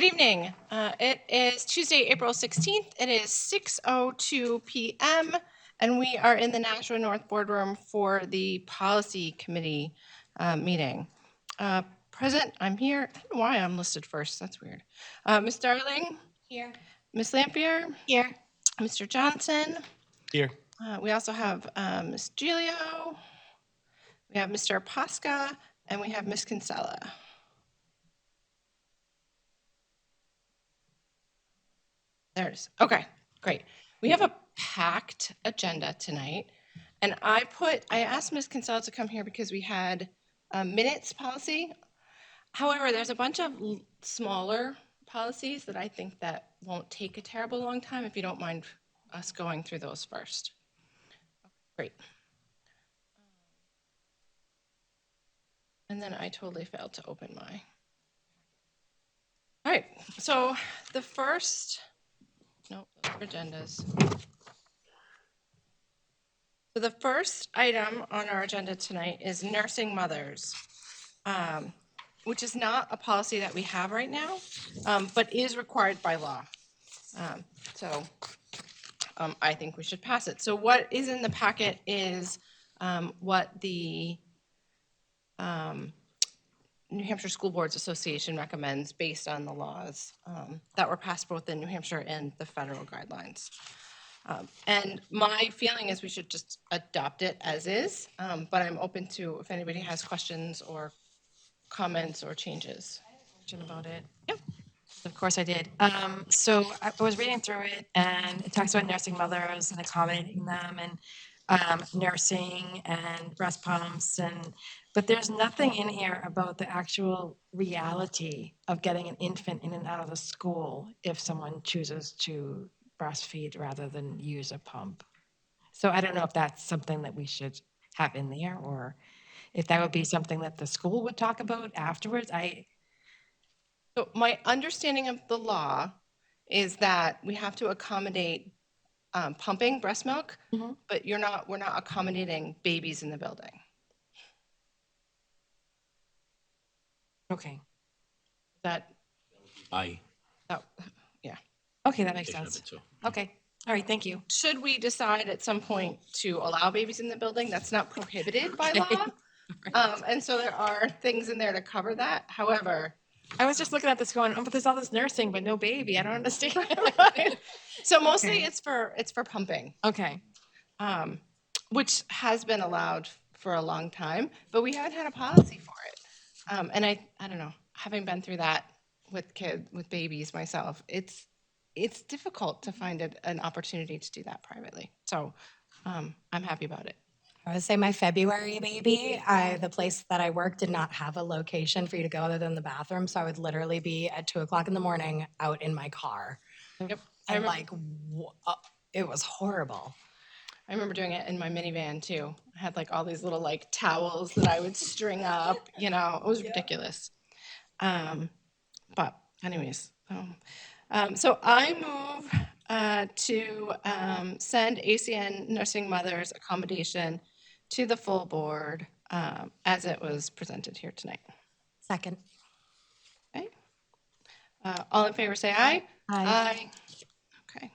Good evening. It is Tuesday, April 16th. It is 6:02 p.m. and we are in the Nashua North Boardroom for the Policy Committee meeting. Present, I'm here. I don't know why I'm listed first. That's weird. Ms. Darling? Here. Ms. Lampier? Here. Mr. Johnson? Here. We also have Ms. Giglio. We have Mr. Pasca, and we have Ms. Kinsella. There it is. Okay, great. We have a packed agenda tonight. And I asked Ms. Kinsella to come here because we had a minutes policy. However, there's a bunch of smaller policies that I think that won't take a terrible long time if you don't mind us going through those first. Great. And then I totally failed to open my. All right, so the first, nope, those are agendas. So the first item on our agenda tonight is nursing mothers, which is not a policy that we have right now, but is required by law. So I think we should pass it. So what is in the packet is what the New Hampshire School Boards Association recommends based on the laws that were passed both in New Hampshire and the federal guidelines. And my feeling is we should just adopt it as is, but I'm open to if anybody has questions or comments or changes. About it. Yep. Of course I did. So I was reading through it, and it talks about nursing mothers and accommodating them, and nursing and breast pumps, but there's nothing in here about the actual reality of getting an infant in and out of the school if someone chooses to breastfeed rather than use a pump. So I don't know if that's something that we should have in there, or if that would be something that the school would talk about afterwards. So my understanding of the law is that we have to accommodate pumping breast milk, but we're not accommodating babies in the building. Okay. That yeah. Okay, that makes sense. Okay. All right, thank you. Should we decide at some point to allow babies in the building, that's not prohibited by law. And so there are things in there to cover that. However, I was just looking at this going, oh, but there's all this nursing, but no baby. I don't understand. So mostly it's for pumping. Okay. Which has been allowed for a long time, but we haven't had a policy for it. And I don't know, having been through that with babies myself, it's difficult to find an opportunity to do that privately. So I'm happy about it. I would say my February baby, the place that I worked did not have a location for you to go other than the bathroom. So I would literally be at 2:00 in the morning out in my car. Yep. And it was horrible. I remember doing it in my minivan too. I had like all these little like towels that I would string up, it was ridiculous. But anyways, so I move to send ACN nursing mothers accommodation to the full board as it was presented here tonight. Second. Okay. All in favor say aye. Aye. Okay.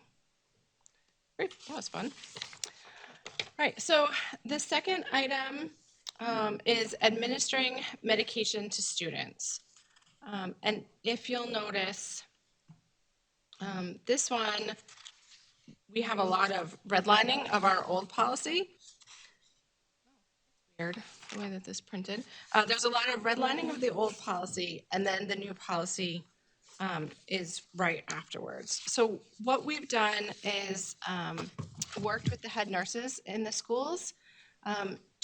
Great, that was fun. All right, so the second item is administering medication to students. And if you'll notice, this one, we have a lot of redlining of our old policy. Weird, the way that this printed. There's a lot of redlining of the old policy, and then the new policy is right afterwards. So what we've done is worked with the head nurses in the schools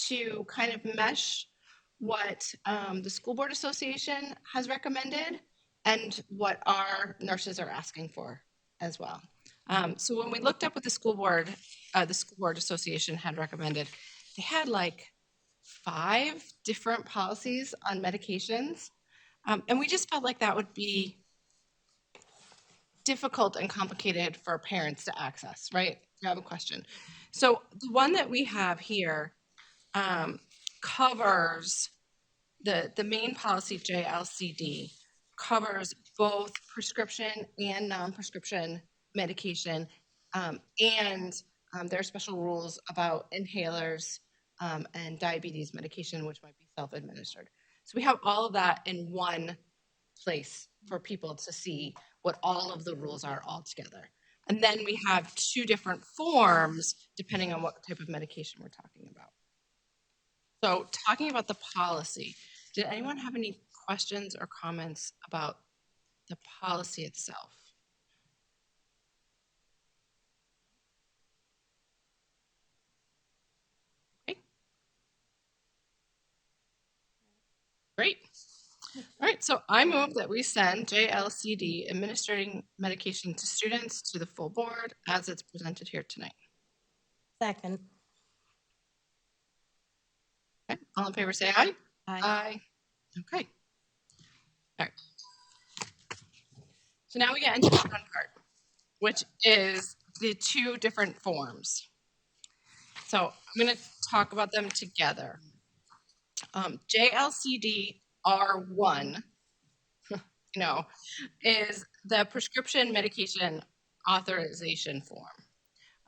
to kind of mesh what the School Board Association has recommended and what our nurses are asking for as well. So when we looked up what the School Board Association had recommended, they had like 5 different policies on medications. And we just felt like that would be difficult and complicated for parents to access, right? You have a question. So the one that we have here covers the main policy, JLCD, covers both prescription and non-prescription medication. And there are special rules about inhalers and diabetes medication, which might be self-administered. So we have all of that in one place for people to see what all of the rules are all together. And then we have two different forms depending on what type of medication we're talking about. So talking about the policy, did anyone have any questions or comments about the policy itself? Okay. Great. All right, so I move that we send JLCD administering medication to students to the full board as it's presented here tonight. Second. Okay, all in favor say aye. Aye. Okay. All right. So now we get into the fun part, which is the two different forms. So I'm going to talk about them together. JLCD R1, is the prescription medication authorization form.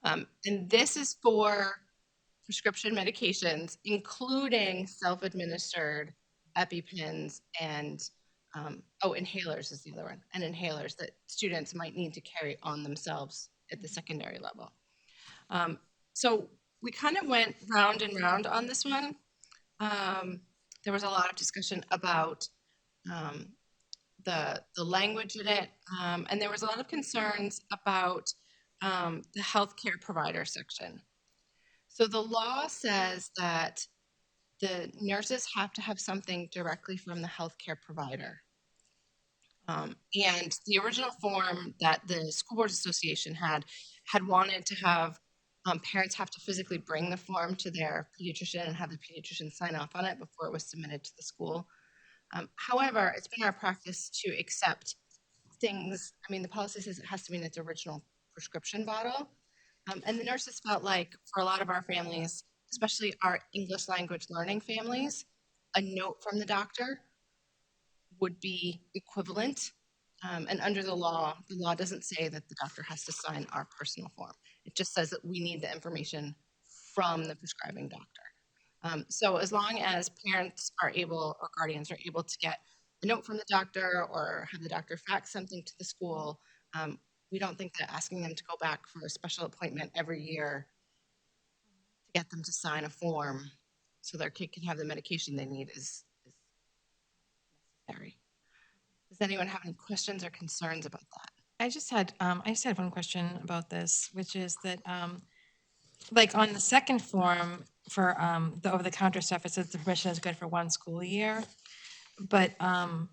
And this is for prescription medications, including self-administered EpiPens and inhalers is the other one, and inhalers that students might need to carry on themselves at the secondary level. So we kind of went round and round on this one. There was a lot of discussion about the language in it, and there was a lot of concerns about the healthcare provider section. So the law says that the nurses have to have something directly from the healthcare provider. And the original form that the School Boards Association had wanted to have parents have to physically bring the form to their pediatrician and have the pediatrician sign off on it before it was submitted to the school. However, it's been our practice to accept things. I mean, the policy says it has to be in its original prescription bottle. And the nurses felt like for a lot of our families, especially our English language learning families, a note from the doctor would be equivalent. And under the law doesn't say that the doctor has to sign our personal form. It just says that we need the information from the prescribing doctor. So as long as parents are able or guardians are able to get a note from the doctor or have the doctor fax something to the school, we don't think that asking them to go back for a special appointment every year to get them to sign a form so their kid can have the medication they need is necessary. Does anyone have any questions or concerns about that? I just had one question about this, which is that like on the second form for the over-the-counter stuff, it says the permission is good for 1 school year. But on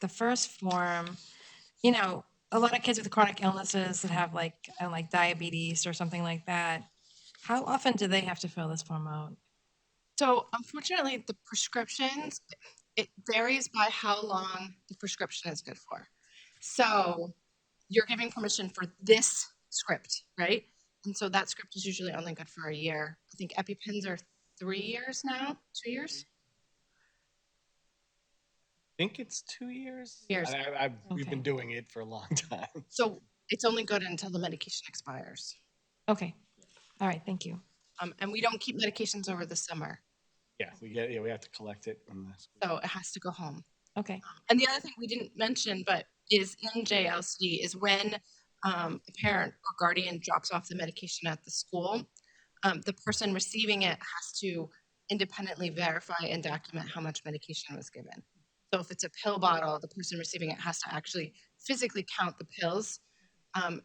the first form, a lot of kids with chronic illnesses that have like diabetes or something like that, how often do they have to fill this form out? So unfortunately, the prescriptions, it varies by how long the prescription is good for. So you're giving permission for this script, right? And so that script is usually only good for a year. I think EpiPens are 3 years now, 2 years? I think it's 2 years. Years. We've been doing it for a long time. So it's only good until the medication expires. Okay. All right. Thank you. And we don't keep medications over the summer, Yeah, we have to collect it in the school. so it has to go home. Okay. And the other thing we didn't mention, but is in JLCD, is when a parent or guardian drops off the medication at the school, the person receiving it has to independently verify and document how much medication was given. So if it's a pill bottle, the person receiving it has to actually physically count the pills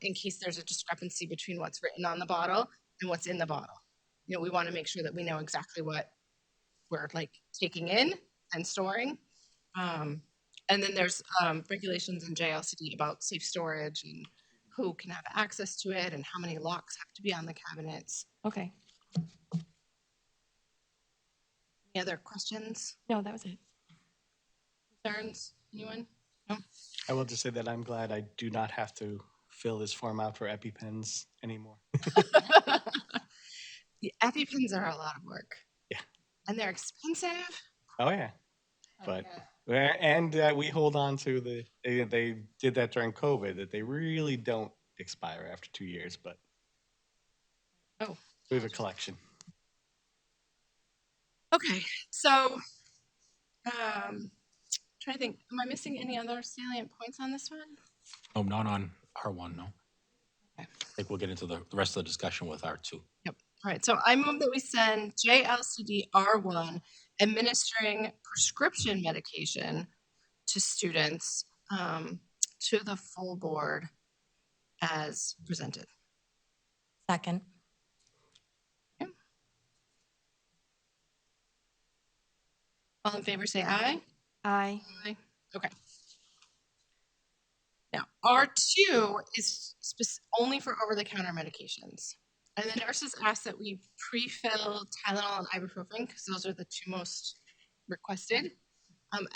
in case there's a discrepancy between what's written on the bottle and what's in the bottle. We want to make sure that we know exactly what we're taking in and storing. And then there's regulations in JLCD about safe storage and who can have access to it and how many locks have to be on the cabinets. Okay. Any other questions, No, that was it. concerns? Anyone? No? I will just say that I'm glad I do not have to fill this form out for EpiPens anymore. The EpiPens are a lot of work. Yeah. And they're expensive. Oh yeah, but And we hold on to they did that during COVID, that they really don't expire after 2 years, but Oh, we have a collection. okay. So, trying to think, am I missing any other salient points on this one? No, not on R1, no. Okay. I think we'll get into the rest of the discussion with R2. Yep. All right. So I move that we send JLCD R1 administering prescription medication to students to the full board as presented. Second. All in favor, say aye. Aye. Aye. Okay. Now, R2 is only for over-the-counter medications. And the nurses ask that we pre-fill Tylenol and ibuprofen because those are the two most requested,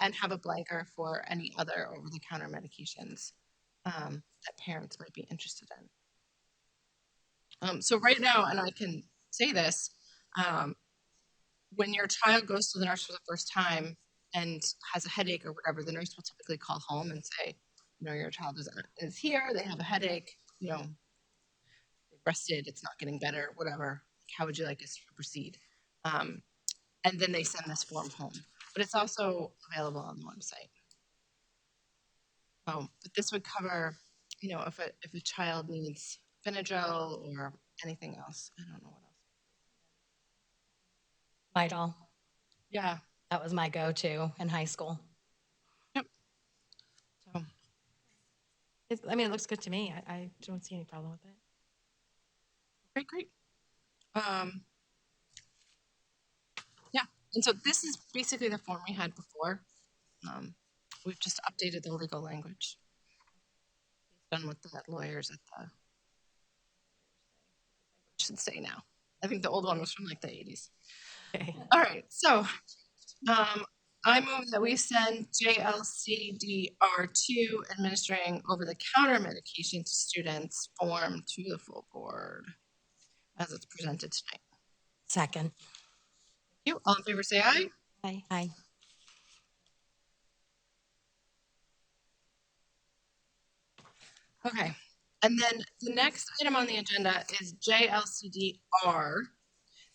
and have a blanker for any other over-the-counter medications that parents might be interested in. So right now, and I can say this, when your child goes to the nurse for the first time and has a headache or whatever, the nurse will typically call home and say, your child is here, they have a headache, they rested, it's not getting better, whatever. How would you like us to proceed? And then they send this form home. But it's also available on the website. But this would cover, if a child needs Benadryl or anything else. I don't know what else. Midol. Yeah. That was my go-to in high school. Yep. So It looks good to me. I don't see any problem with it. great. Yeah. And so this is basically the form we had before. We've just updated the legal language based on what the lawyers at the should say now. I think the old one was from like the 80s. Okay. All right. So I move that we send JLCDR2 administering over-the-counter medication to students form to the full board as it's presented tonight. Second. Thank you. All in favor, say aye. Aye. Aye. Okay. And then the next item on the agenda is JLCDR,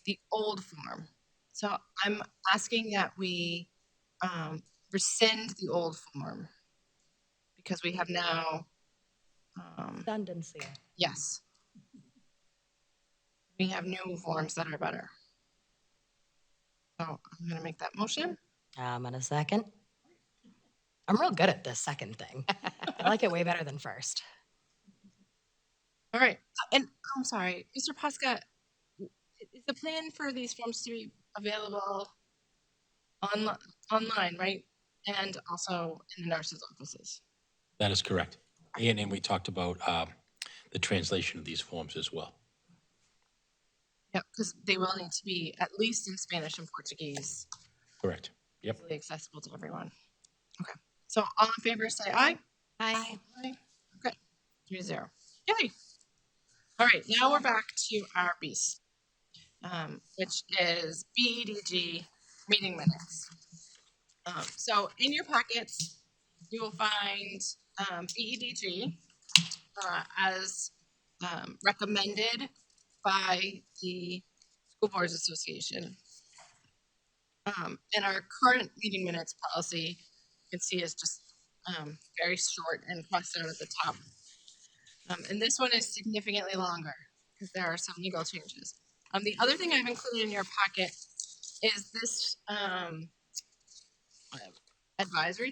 the old form. So I'm asking that we rescind the old form because we have now, Redundancy. yes, we have new forms that are better. So I'm going to make that motion. In a second. I'm real good at this second thing. I like it way better than first. All right. And I'm sorry, Mr. Posca, is the plan for these forms to be available online, right? And also in the nurses' offices? That is correct. And we talked about the translation of these forms as well. Yeah, because they will need to be at least in Spanish and Portuguese, Correct. Yep. easily accessible to everyone. Okay. So all in favor, say aye. Aye. Aye. Okay. 3-0. Yay. All right. Now we're back to our beast, which is BEDG meeting minutes. So in your packets, you will find BEDG as recommended by the School Boards Association. And our current meeting minutes policy, you can see, is just very short and crossed out at the top. And this one is significantly longer because there are some legal changes. The other thing I've included in your packet is this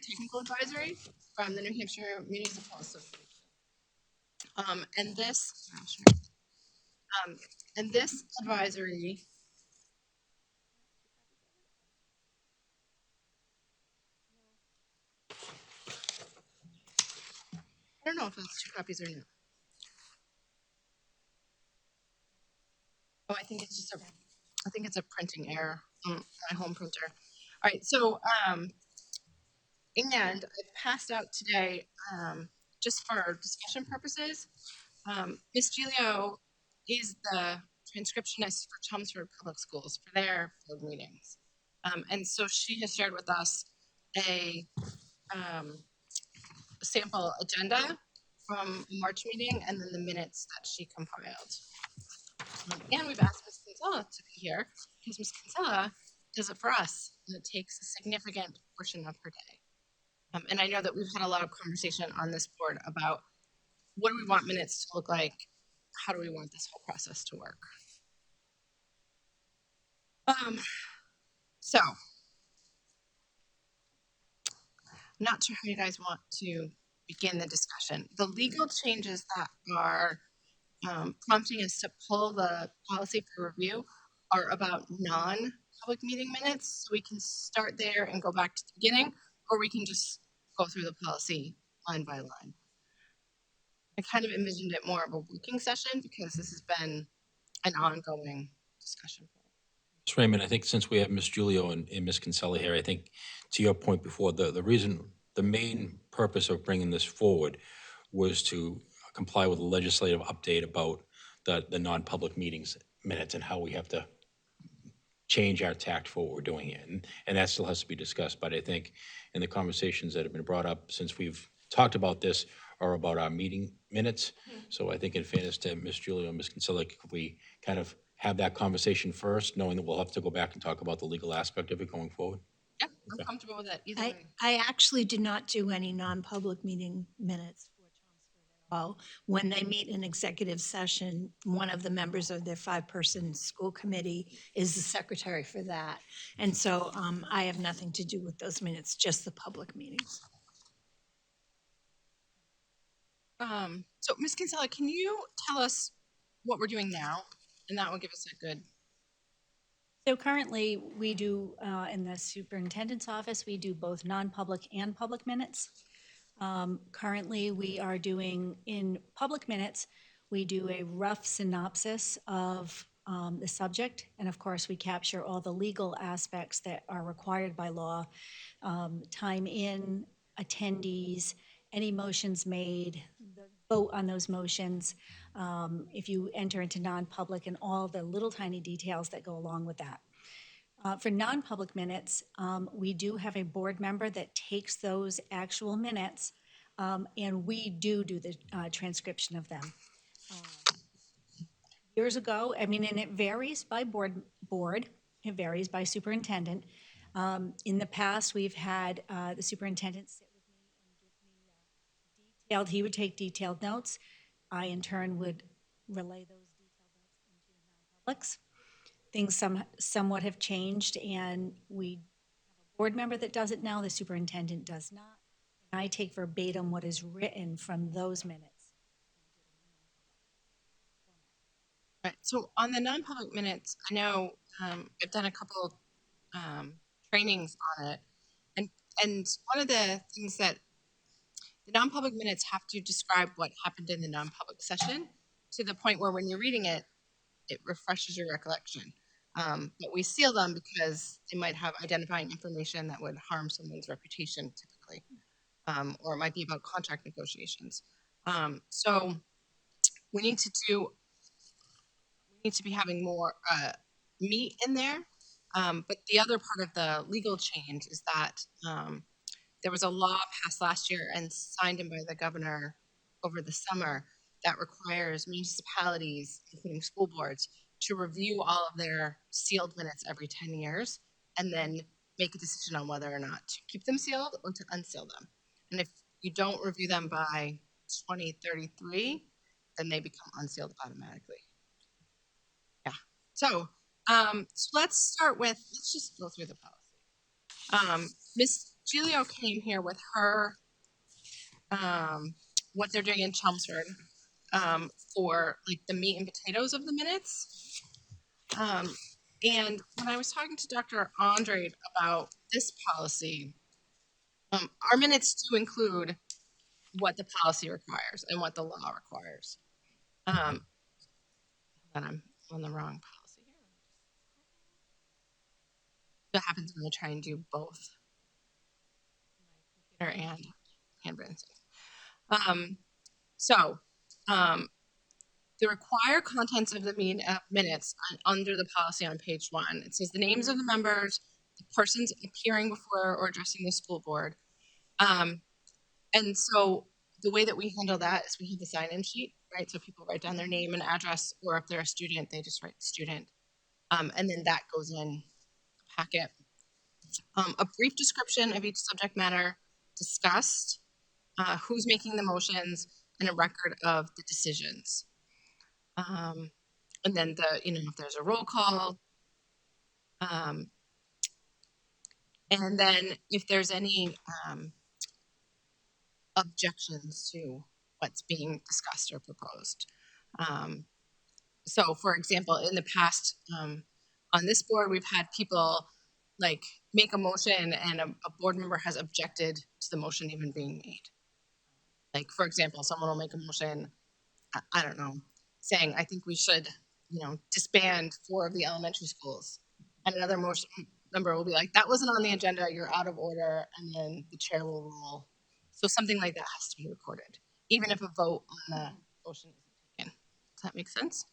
technical advisory from the New Hampshire Municipal Association. And this advisory I don't know if that's 2 copies or not. Oh, I think it's a printing error on my home printer. All right, so and I've passed out today, just for discussion purposes. Ms. Giglio is the transcriptionist for Chelmsford Public Schools for their board meetings. And so she has shared with us a sample agenda from a March meeting and then the minutes that she compiled. And we've asked Ms. Kinsella to be here because Ms. Kinsella does it for us, and it takes a significant portion of her day. And I know that we've had a lot of conversation on this board about what do we want minutes to look like? How do we want this whole process to work? So, not sure how you guys want to begin the discussion. The legal changes that are prompting us to pull the policy for review are about non-public meeting minutes. So we can start there and go back to the beginning, or we can just go through the policy line by line. I kind of envisioned it more of a working session because this has been an ongoing discussion. Ms. Raymond, I think since we have Ms. Julio and Ms. Kinsella here, I think to your point before, the main purpose of bringing this forward was to comply with the legislative update about the non-public meetings minutes and how we have to change our tact for what we're doing here. And that still has to be discussed. But I think in the conversations that have been brought up since we've talked about this are about our meeting minutes. So I think in fairness to Ms. Julio and Ms. Kinsella, could we kind of have that conversation first, knowing that we'll have to go back and talk about the legal aspect of it going forward? Yeah, I'm comfortable with that either way. I actually did not do any non-public meeting minutes for Chelmsford at all. When they meet in executive session, one of the members of their 5-person school committee is the secretary for that. And so I have nothing to do with those minutes, just the public meetings. So Ms. Kinsella, can you tell us what we're doing now? And that will give us a good. So currently, we do, in the superintendent's office, we do both non-public and public minutes. Currently, we are doing, in public minutes, we do a rough synopsis of the subject, and of course, we capture all the legal aspects that are required by law, time in, attendees, any motions made, the vote on those motions, if you enter into non-public, and all the little tiny details that go along with that. For non-public minutes, we do have a board member that takes those actual minutes, and we do the transcription of them. Years ago, I mean, and it varies by board, it varies by superintendent. In the past, we've had the superintendent sit with me and give me he would take detailed notes. I, in turn, would relay those detailed notes into non-publics. Things somewhat have changed, and we have a board member that does it now. The superintendent does not. And I take verbatim what is written from those minutes. Right. So on the non-public minutes, I know I've done a couple trainings on it, and one of the things that the non-public minutes have to describe what happened in the non-public session to the point where when you're reading it, it refreshes your recollection. But we seal them because they might have identifying information that would harm someone's reputation typically, or it might be about contract negotiations. So we need to be having more meat in there. But the other part of the legal change is that there was a law passed last year and signed in by the governor over the summer that requires municipalities, including school boards, to review all of their sealed minutes every 10 years and then make a decision on whether or not to keep them sealed or to unseal them. And if you don't review them by 2033, then they become unsealed automatically. Yeah. So let's start with, let's just go through the policy. Ms. Giglio came here with her, what they're doing in Chelmsford for like the meat and potatoes of the minutes. And when I was talking to Dr. Andre about this policy, our minutes do include what the policy requires and what the law requires. And I'm on the wrong policy here. That happens when I try and do both my computer and handwritten stuff. The required contents of the minutes under the policy on page 1. It says the names of the members, persons appearing before or addressing the school board. And so the way that we handle that is we have the sign-in sheet, right? So people write down their name and address, or if they're a student, they just write student. And then that goes in the packet. A brief description of each subject matter discussed, who's making the motions, and a record of the decisions. And then if there's a roll call, and then if there's any objections to what's being discussed or proposed. So, for example, in the past, on this board, we've had people like make a motion and a board member has objected to the motion even being made. Like, for example, someone will make a motion, I don't know, saying, I think we should, disband 4 of the elementary schools. And another motion member will be like, that wasn't on the agenda, you're out of order, and then the chair will rule. So something like that has to be recorded, even if a vote on the motion isn't taken. Does that make sense?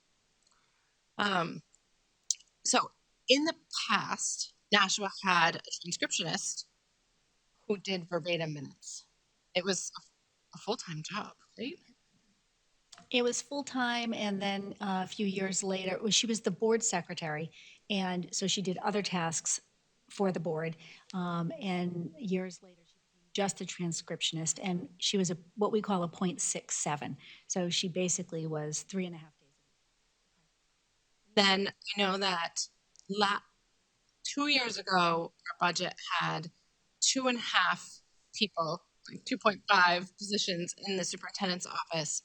So in the past, Nashua had a transcriptionist who did verbatim minutes. It was a full-time job, right? It was full-time, and then a few years later, she was the board secretary, and so she did other tasks for the board. And years later, she became just a transcriptionist, and she was what we call a .67. So she basically was 3.5 days. Then I know that 2 years ago, our budget had 2.5 people, like 2.5 positions in the superintendent's office,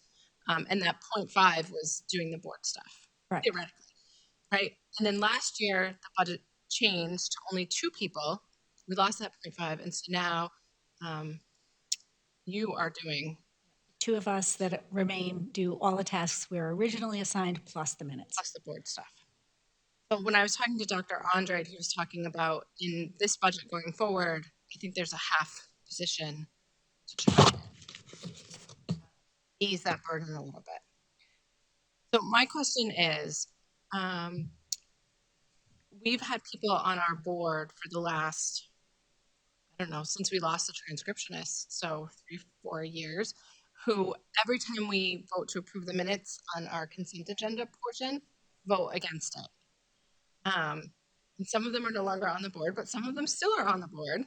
and that 0.5 was doing the board stuff, Right. theoretically, right? And then last year, the budget changed to only 2 people. We lost that 0.5, and so now you are doing 2 of us that remain do all the tasks we were originally assigned, plus the minutes. plus the board stuff. So when I was talking to Dr. Andrade, he was talking about in this budget going forward, I think there's a half position to try to ease that burden a little bit. So my question is, we've had people on our board for the last, I don't know, since we lost the transcriptionist, so 3-4 years, who every time we vote to approve the minutes on our consent agenda portion, vote against it. And some of them are no longer on the board, but some of them still are on the board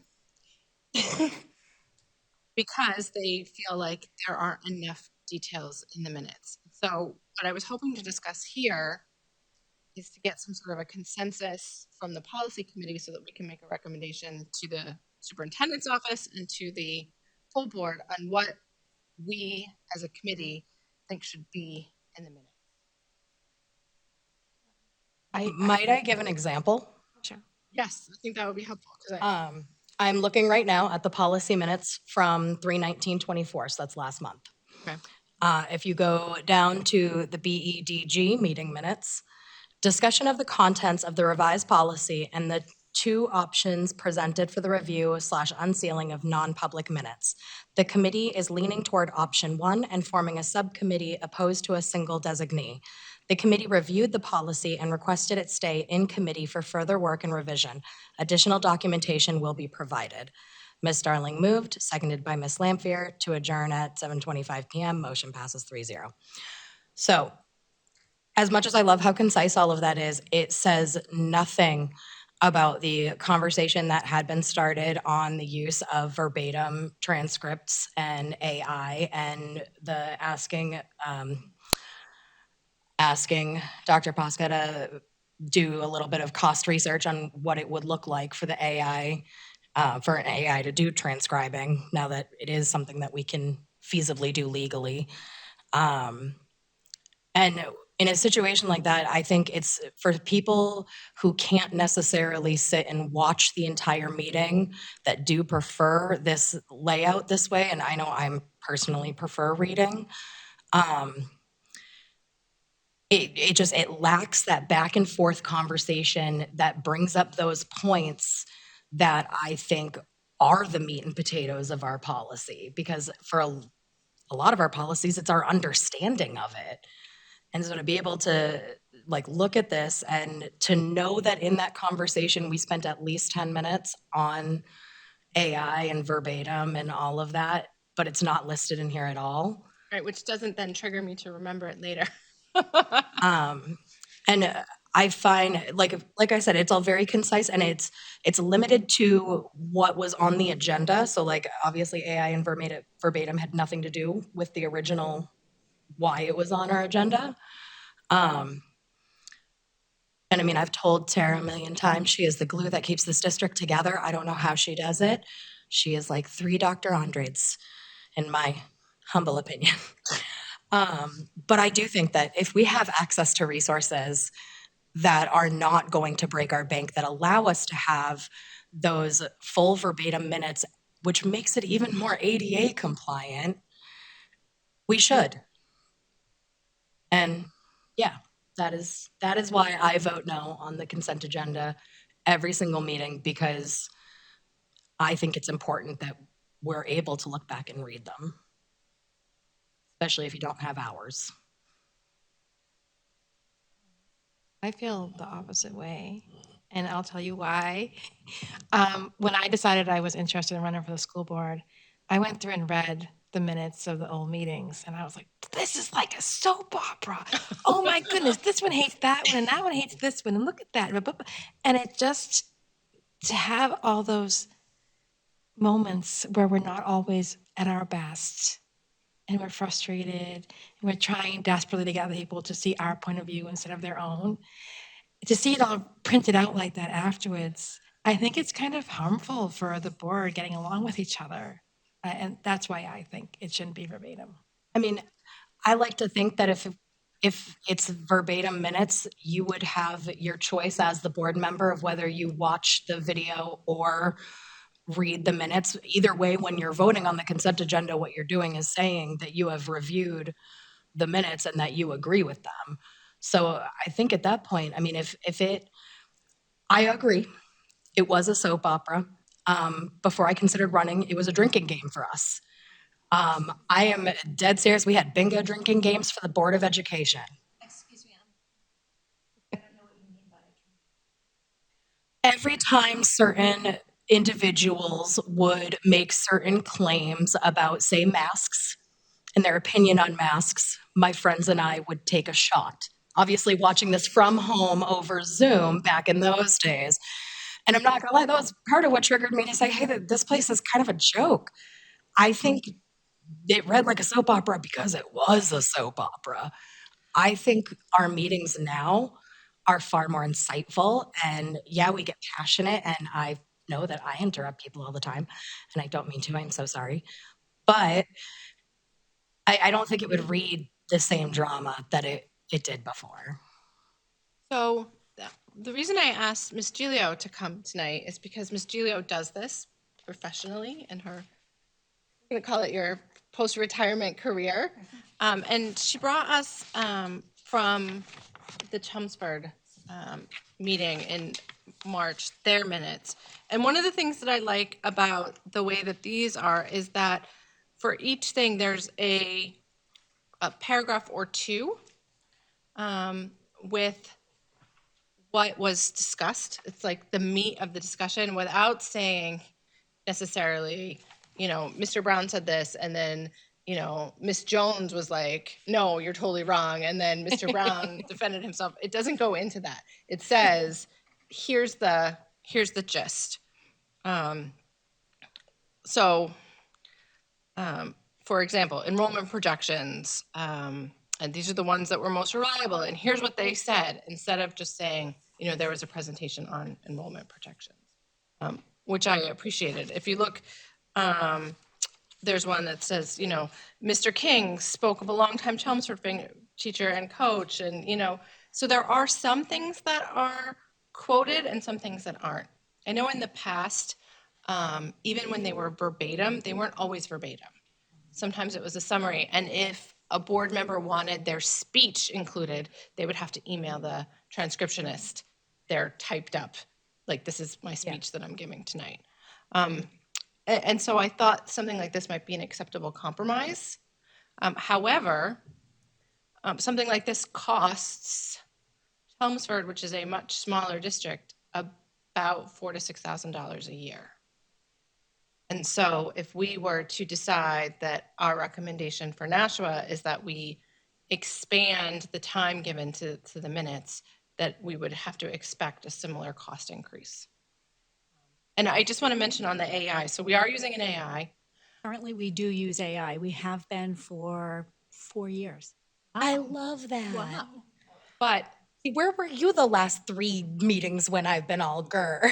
because they feel like there aren't enough details in the minutes. So what I was hoping to discuss here is to get some sort of a consensus from the policy committee so that we can make a recommendation to the superintendent's office and to the full board on what we as a committee think should be in the minutes. Might I give an example? Sure. Yes, I think that would be helpful because I'm looking right now at the policy minutes from 3/19/24, so that's last month. okay. If you go down to the BEDG meeting minutes, discussion of the contents of the revised policy and the 2 options presented for the review/unsealing of non-public minutes. The committee is leaning toward option 1 and forming a subcommittee opposed to a single designee. The committee reviewed the policy and requested it stay in committee for further work and revision. Additional documentation will be provided. Ms. Starling moved, seconded by Ms. Lampier, to adjourn at 7:25 p.m. Motion passes 3-0. So, as much as I love how concise all of that is, it says nothing about the conversation that had been started on the use of verbatim transcripts and AI and the asking Dr. Posca to do a little bit of cost research on what it would look like for the AI, for an AI to do transcribing, now that it is something that we can feasibly do legally. And in a situation like that, I think it's for people who can't necessarily sit and watch the entire meeting that do prefer this layout this way, and I know I personally prefer reading. It lacks that back and forth conversation that brings up those points that I think are the meat and potatoes of our policy, because for a lot of our policies, it's our understanding of it. And so to be able to like look at this and to know that in that conversation, we spent at least 10 minutes on AI and verbatim and all of that, but it's not listed in here at all. Right, which doesn't then trigger me to remember it later. And I find, like I said, it's all very concise and it's limited to what was on the agenda. So like obviously AI and verbatim had nothing to do with the original why it was on our agenda. And I mean, I've told Tara a million times, she is the glue that keeps this district together. I don't know how she does it. She is like 3 Dr. Andres, in my humble opinion. But I do think that if we have access to resources that are not going to break our bank, that allow us to have those full verbatim minutes, which makes it even more ADA compliant, we should. And yeah, that is why I vote no on the consent agenda every single meeting, because I think it's important that we're able to look back and read them, especially if you don't have hours. I feel the opposite way, and I'll tell you why. When I decided I was interested in running for the school board, I went through and read the minutes of the old meetings, and I was like, this is like a soap opera. Oh my goodness, this one hates that one, and that one hates this one, and look at that. And it just, to have all those moments where we're not always at our best, and we're frustrated, and we're trying desperately to get people to see our point of view instead of their own, to see it all printed out like that afterwards, I think it's kind of harmful for the board getting along with each other. And that's why I think it shouldn't be verbatim. I mean, I like to think that if it's verbatim minutes, you would have your choice as the board member of whether you watch the video or read the minutes. Either way, when you're voting on the consent agenda, what you're doing is saying that you have reviewed the minutes and that you agree with them. So I think at that point, I mean, I agree, it was a soap opera. Before I considered running, it was a drinking game for us. I am dead serious. We had bingo drinking games for the Board of Education. Excuse me, I don't know what you mean by Every time certain individuals would make certain claims about, say, masks and their opinion on masks, my friends and I would take a shot. Obviously, watching this from home over Zoom back in those days. And I'm not gonna lie, that was part of what triggered me to say, hey, this place is kind of a joke. I think it read like a soap opera because it was a soap opera. I think our meetings now are far more insightful. And yeah, we get passionate. And I know that I interrupt people all the time. And I don't mean to, I'm so sorry. But I don't think it would read the same drama that it did before. So the reason I asked Miss Giglio to come tonight is because Miss Giglio does this professionally in her, I'm going to call it your post-retirement career. And she brought us from the Chelmsford meeting in March, their minutes. And one of the things that I like about the way that these are is that for each thing, there's a paragraph or two with what was discussed. It's like the meat of the discussion without saying necessarily, Mr. Brown said this, and then, Miss Jones was like, no, you're totally wrong. And then Mr. Brown defended himself. It doesn't go into that. It says, here's the gist. For example, enrollment projections, and these are the ones that were most reliable, and here's what they said, instead of just saying, there was a presentation on enrollment projections, which I appreciated. If you look, there's one that says, Mr. King spoke of a longtime Chelmsford teacher and coach, and, so there are some things that are quoted and some things that aren't. I know in the past, even when they were verbatim, they weren't always verbatim. Sometimes it was a summary, and if a board member wanted their speech included, they would have to email the transcriptionist their typed up, like, this is my speech that I'm giving tonight. And so I thought something like this might be an acceptable compromise. However, something like this costs Chelmsford, which is a much smaller district, about $4,000 to $6,000 a year. And so if we were to decide that our recommendation for Nashua is that we expand the time given to the minutes, that we would have to expect a similar cost increase. And I just want to mention on the AI, so we are using an AI. Currently, we do use AI. We have been for 4 years. I love that. Wow. But See, where were you the last 3 meetings when I've been all grr?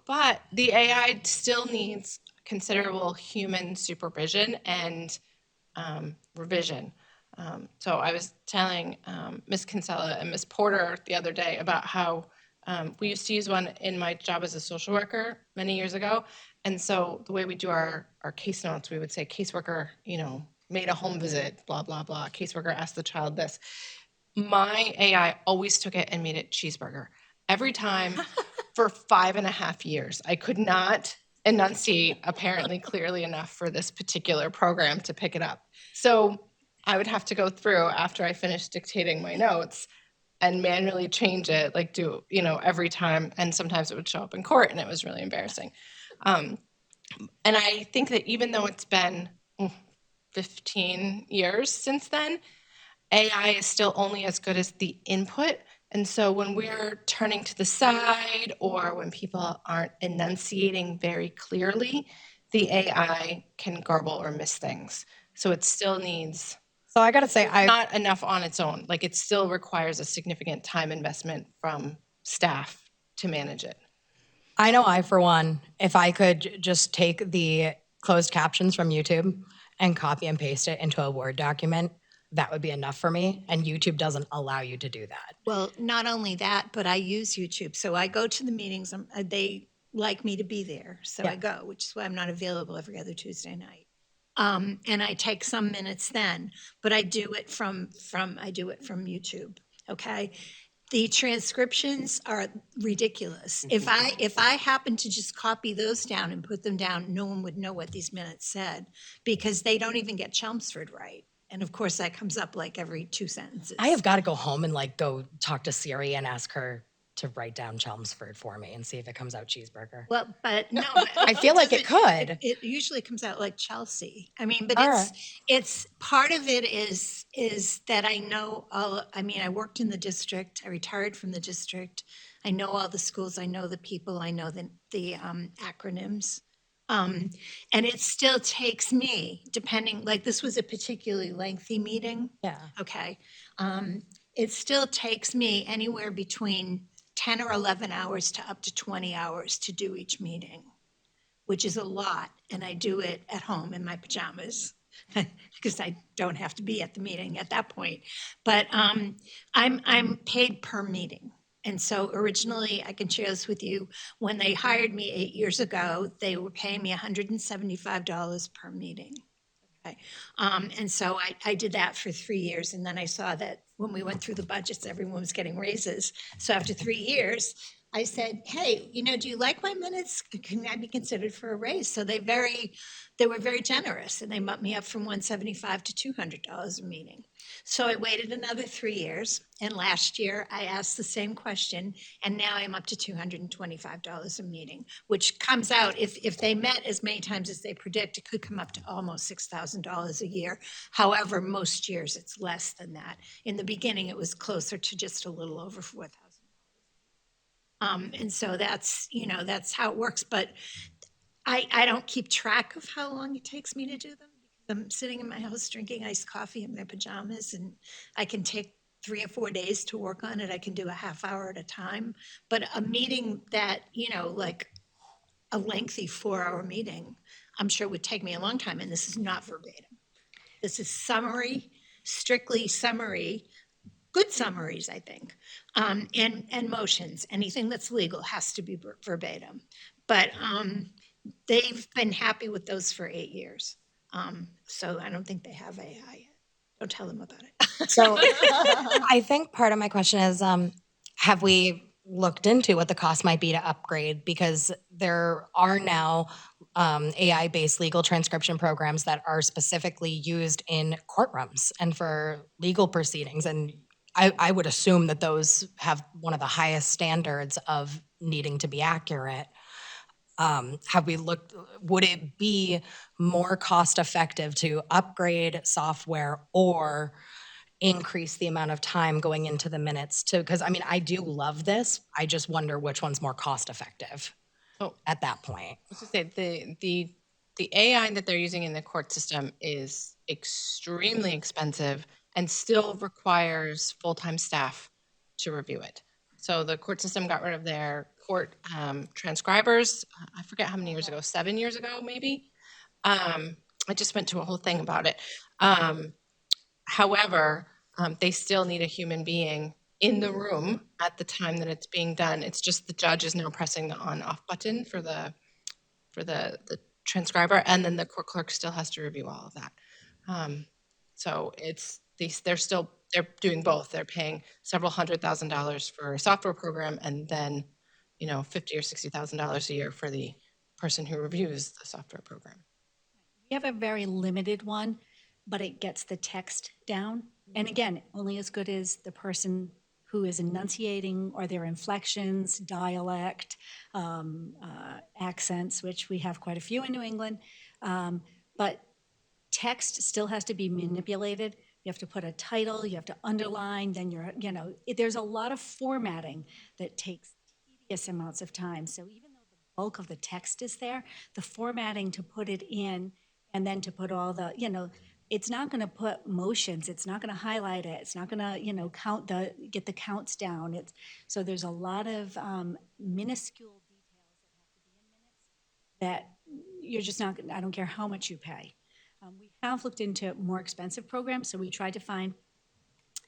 but the AI still needs considerable human supervision and revision. So I was telling Ms. Kinsella and Ms. Porter the other day about how we used to use one in my job as a social worker many years ago. And so the way we do our case notes, we would say caseworker, made a home visit, blah, blah, blah. Caseworker asked the child this. My AI always took it and made it cheeseburger. Every time for 5.5 years. I could not enunciate apparently clearly enough for this particular program to pick it up. So I would have to go through after I finished dictating my notes and manually change it, like every time. And sometimes it would show up in court and it was really embarrassing. And I think that even though it's been 15 years since then, AI is still only as good as the input. And so when we're turning to the side or when people aren't enunciating very clearly, the AI can garble or miss things. So it still needs So I gotta say, not enough on its own. Like it still requires a significant time investment from staff to manage it. I know for one, if I could just take the closed captions from YouTube and copy and paste it into a Word document, that would be enough for me. And YouTube doesn't allow you to do that. Well, not only that, but I use YouTube. So I go to the meetings. They like me to be there. So I go, which is why I'm not available every other Tuesday night. And I take some minutes then, but I do it from YouTube. Okay. The transcriptions are ridiculous. If I happen to just copy those down and put them down, no one would know what these minutes said because they don't even get Chelmsford right. And of course, that comes up like every 2 sentences. I have got to go home and go talk to Siri and ask her to write down Chelmsford for me and see if it comes out cheeseburger. Well, but no, I feel like it could. It usually comes out like Chelsea. I mean, but All it's part of it is that I know all. I mean, I worked in the district. I retired from the district. I know all the schools. I know the people. I know the acronyms. And it still takes me, depending, like this was a particularly lengthy meeting. Yeah. Okay. It still takes me anywhere between 10 or 11 hours to up to 20 hours to do each meeting, which is a lot. And I do it at home in my pajamas because I don't have to be at the meeting at that point. But I'm paid per meeting. And so originally, I can share this with you, when they hired me 8 years ago, they were paying me $175 per meeting. Okay. And so I did that for 3 years. And then I saw that when we went through the budgets, everyone was getting raises. So after 3 years, I said, hey, do you like my minutes? Can I be considered for a raise? So they were very generous and they bumped me up from $175 to $200 a meeting. So I waited another 3 years. And last year I asked the same question and now I'm up to $225 a meeting, which comes out, if they met as many times as they predict, it could come up to almost $6,000 a year. However, most years it's less than that. In the beginning, it was closer to just a little over $4,000. And so that's how it works. But I don't keep track of how long it takes me to do them because I'm sitting in my house drinking iced coffee in my pajamas, and I can take 3 or 4 days to work on it. I can do a half hour at a time. But a meeting that, like a lengthy 4-hour meeting, I'm sure would take me a long time. And this is not verbatim. This is summary, strictly summary. Good summaries, I think, and motions. Anything that's legal has to be verbatim. But they've been happy with those for 8 years. So I don't think they have AI yet. Don't tell them about it. So I think part of my question is, have we looked into what the cost might be to upgrade? Because there are now AI-based legal transcription programs that are specifically used in courtrooms and for legal proceedings. And I would assume that those have one of the highest standards of needing to be accurate. Have we looked, would it be more cost effective to upgrade software or increase the amount of time going into the minutes to, because I mean, I do love this. I just wonder which one's more cost effective Oh, at that point. I was gonna say the AI that they're using in the court system is extremely expensive and still requires full-time staff to review it. So the court system got rid of their court transcribers. I forget how many years ago, 7 years ago, maybe. I just went to a whole thing about it. However, they still need a human being in the room at the time that it's being done. It's just the judge is now pressing the on/off button for the transcriber, and then the court clerk still has to review all of that. So they're doing both. They're paying several $100,000 for a software program, and then $50,000 or $60,000 a year for the person who reviews the software program. We have a very limited one, but it gets the text down. And again, only as good as the person who is enunciating or their inflections, dialect, accents, which we have quite a few in New England. But text still has to be manipulated. You have to put a title, you have to underline, then there's a lot of formatting that takes tedious amounts of time. So even though the bulk of the text is there, the formatting to put it in and then to put all the, it's not going to put motions. It's not going to highlight it. It's not going to, get the counts down. So there's a lot of minuscule details that have to be in minutes that you're just not, I don't care how much you pay. We have looked into more expensive programs. So we tried to find,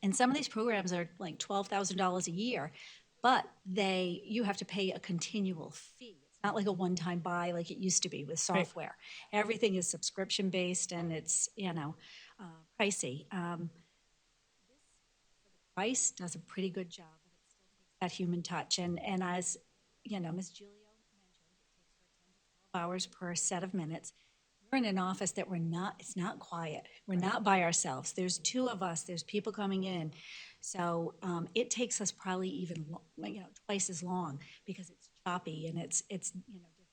and some of these programs are like $12,000 a year, but you have to pay a continual fee. It's not like a one-time buy like it used to be with software. Right. Everything is subscription-based and it's, pricey. This price does a pretty good job, but it still takes that human touch. And as, Ms. Giulio mentioned, it takes her 10 to 12 hours per set of minutes. We're in an office that it's not quiet. We're not by ourselves. There's two of us, there's people coming in. So it takes us probably even, twice as long because it's choppy and it's difficult to do.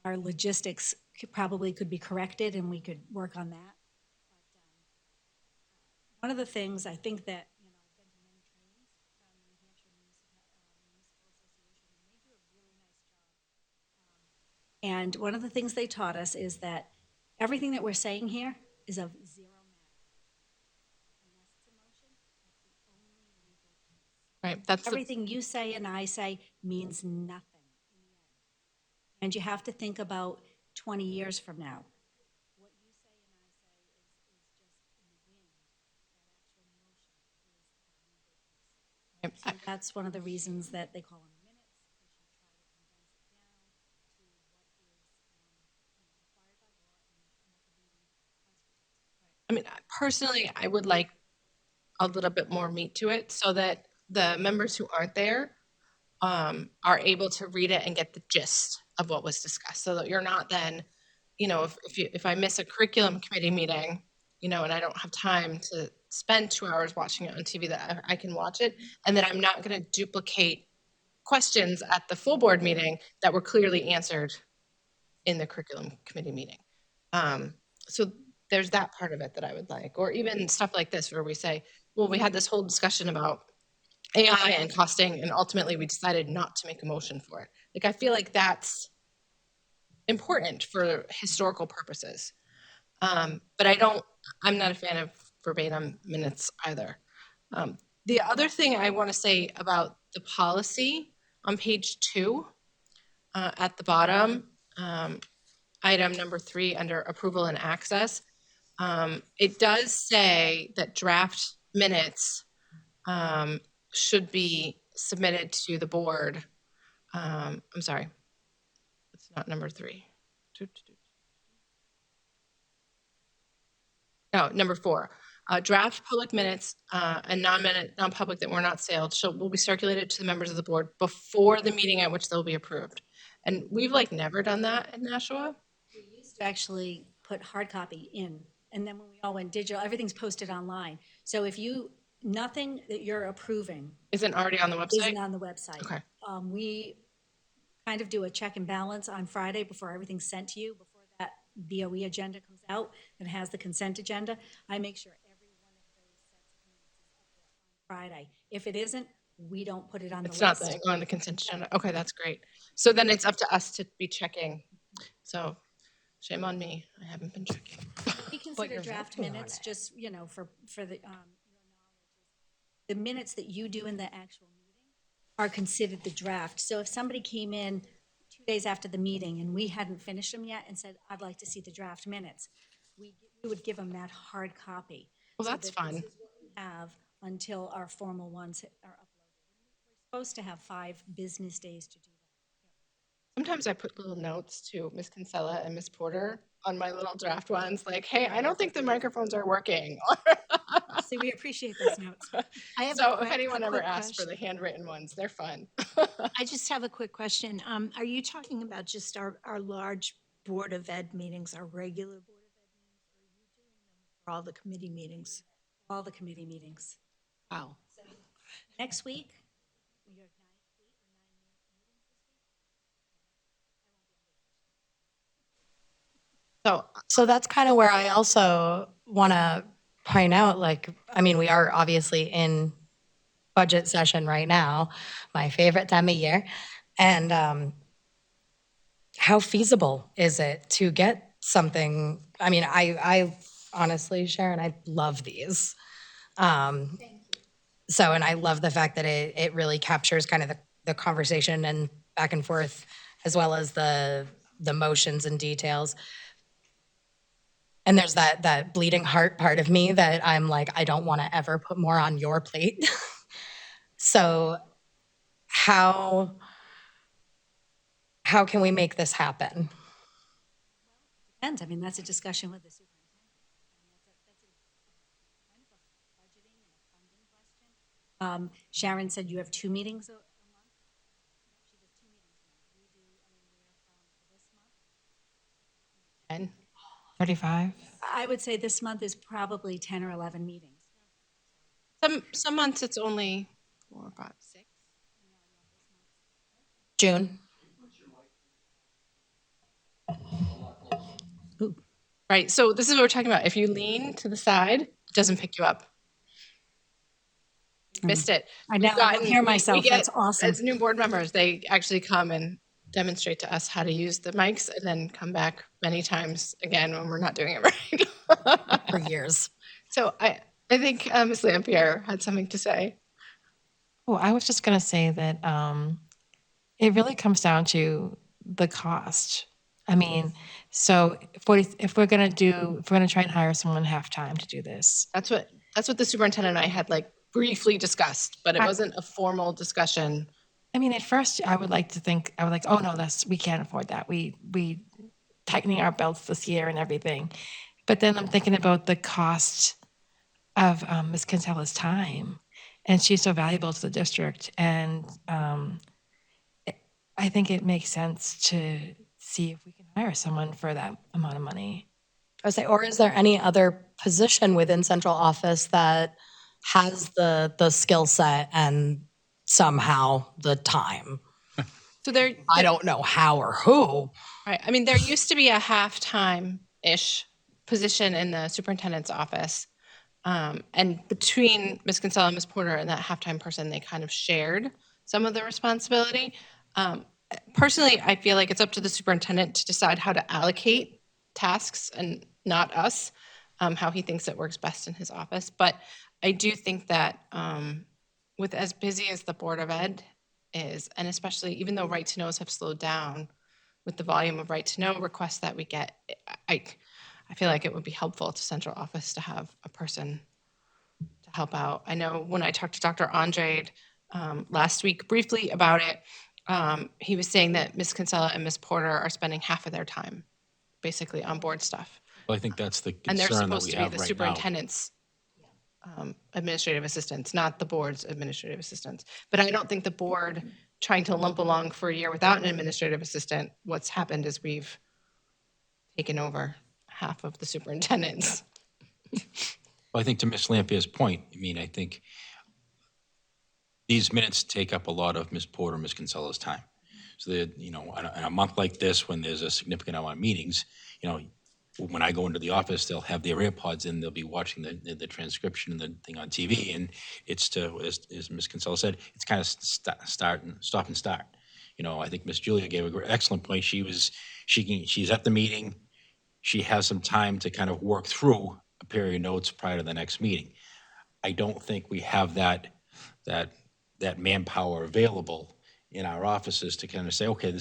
Our logistics probably could be corrected and we could work on that. But one of the things I think that, I've been to many trainings from the New Hampshire Municipal Association, and they do a really nice job. And one of the things they taught us is that everything that we're saying here is of zero matter. Unless it's a motion, that's the only legal case. Right. That's everything you say and I say means nothing in the end. And you have to think about 20 years from now. What you say and I say is just in the wind. That actual motion is the legal case. So that's one of the reasons that they call them minutes, because you try to condense it down to what is required by law and what the meeting constitutes. I mean, personally, I would like a little bit more meat to it so that the members who aren't there are able to read it and get the gist of what was discussed, so that you're not then, if I miss a curriculum committee meeting, and I don't have time to spend 2 hours watching it on TV, that I can watch it, and then I'm not going to duplicate questions at the full board meeting that were clearly answered in the curriculum committee meeting. So there's that part of it that I would like, or even stuff like this where we say, well, we had this whole discussion about AI and costing, and ultimately we decided not to make a motion for it. Like, I feel like that's important for historical purposes. But I'm not a fan of verbatim minutes either. The other thing I want to say about the policy on page 2, at the bottom, item number 3 under approval and access, it does say that draft minutes should be submitted to the board. I'm sorry, it's not number 3. No, number 4. Draft public minutes and non-public that were not sealed will be circulated to the members of the board before the meeting at which they'll be approved. And we've never done that in Nashua. We used to actually put hard copy in, and then when we all went digital, everything's posted online. So if you Nothing that you're approving Isn't already on the isn't website? on the website. Okay. We kind of do a check and balance on Friday before everything's sent to you, before that BOE agenda comes out and has the consent agenda. I make sure every one of those sets of minutes is up there on Friday. If it isn't, we don't put it on the It's not list. on the consent agenda. Okay, that's great. So then it's up to us to be checking. So shame on me. I haven't been checking. We consider you're draft voting on minutes, it. just, for the, your knowledge. The minutes that you do in the actual meeting are considered the draft. So if somebody came in 2 days after the meeting and we hadn't finished them yet and said, I'd like to see the draft minutes, we would give them that hard copy. Well, so that's that this fun. is what we have until our formal ones are uploaded. We're supposed to have 5 business days to do that. Sometimes I put little notes to Miss Kinsella and Miss Porter on my little draft ones, like, hey, I don't think the microphones are working. See, we appreciate those notes. I have So a if anyone a ever quick asks for question. the handwritten ones, they're fun. I just have a quick question. Are you talking about just our large Board of Ed meetings, our regular Board of Ed meetings, or are you doing them for all the committee meetings? All the committee meetings. Wow. Next week, we have 8 or 9 meetings this week. So So that's kind of where I also want to point out, like, I mean, we are obviously in budget session right now, my favorite time of year. And how feasible is it to get something? I mean, I honestly, Sharon, I love these. So, and I love the fact that it really captures kind of the conversation and back and forth, as well as the motions and details. And there's that bleeding heart part of me that I'm like, I don't want to ever put more on your plate. So how can we make this happen? Depends. I mean, that's a discussion with the superintendent. And that's a kind of a budgeting and a funding question. Sharon said you have 2 meetings a month? She does 2 meetings a month. We do anywhere from this month. and 35? I would say this month is probably 10 or 11 meetings. some months it's only 4 or 5, 6. June? Right. So this is what we're talking about. If you lean to the side, it doesn't pick you up. Missed it. I know, We've I don't hear we myself. get- That's awesome. As new board members, they actually come and demonstrate to us how to use the mics and then come back many times again when we're not doing it right. For years. So I think Ms. Lampier had something to say. Oh, I was just going to say that it really comes down to the cost. I mean, so if we're going to try and hire someone half-time to do this, That's what the superintendent and I had like briefly discussed, but it Right. wasn't a formal discussion. I mean, at first I would like, oh no, we can't afford that. We tightening our belts this year and everything. But then I'm thinking about the cost of Ms. Kinsella's time, and she's so valuable to the district. And I think it makes sense to see if we can hire someone for that amount of money. I would say, or is there any other position within central office that has the skill set and somehow the time? So there, I don't know how or who. right. I mean, there used to be a half-time-ish position in the superintendent's office. And between Ms. Kinsella and Ms. Porter and that half-time person, they kind of shared some of the responsibility. Personally, I feel like it's up to the superintendent to decide how to allocate tasks and not us, how he thinks it works best in his office. But I do think that with as busy as the Board of Ed is, and especially even though right to knows have slowed down with the volume of right to know requests that we get, I feel like it would be helpful to central office to have a person to help out. I know when I talked to Dr. Andrade last week briefly about it, he was saying that Ms. Kinsella and Ms. Porter are spending half of their time basically on board stuff. Well, I think that's the And they're concern that supposed we to be have the right now. superintendent's administrative assistants, not the board's administrative assistants. But I don't think the board trying to lump along for a year without an administrative assistant, what's happened is we've taken over half of the superintendents. Well, I think to Ms. Lampier's point, I mean, I think these minutes take up a lot of Ms. Porter, Ms. Kinsella's time. So that, you know, in a month like this, when there's a significant amount of meetings, you know, when I go into the office, they'll have their AirPods in, they'll be watching the transcription and the thing on TV, and it's to, as Ms. Kinsella said, it's kind of stop and start. You know, I think Ms. Julia gave an excellent point. She's at the meeting, she has some time to kind of work through a period of notes prior to the next meeting. I don't think we have that manpower available in our offices to kind of say, okay,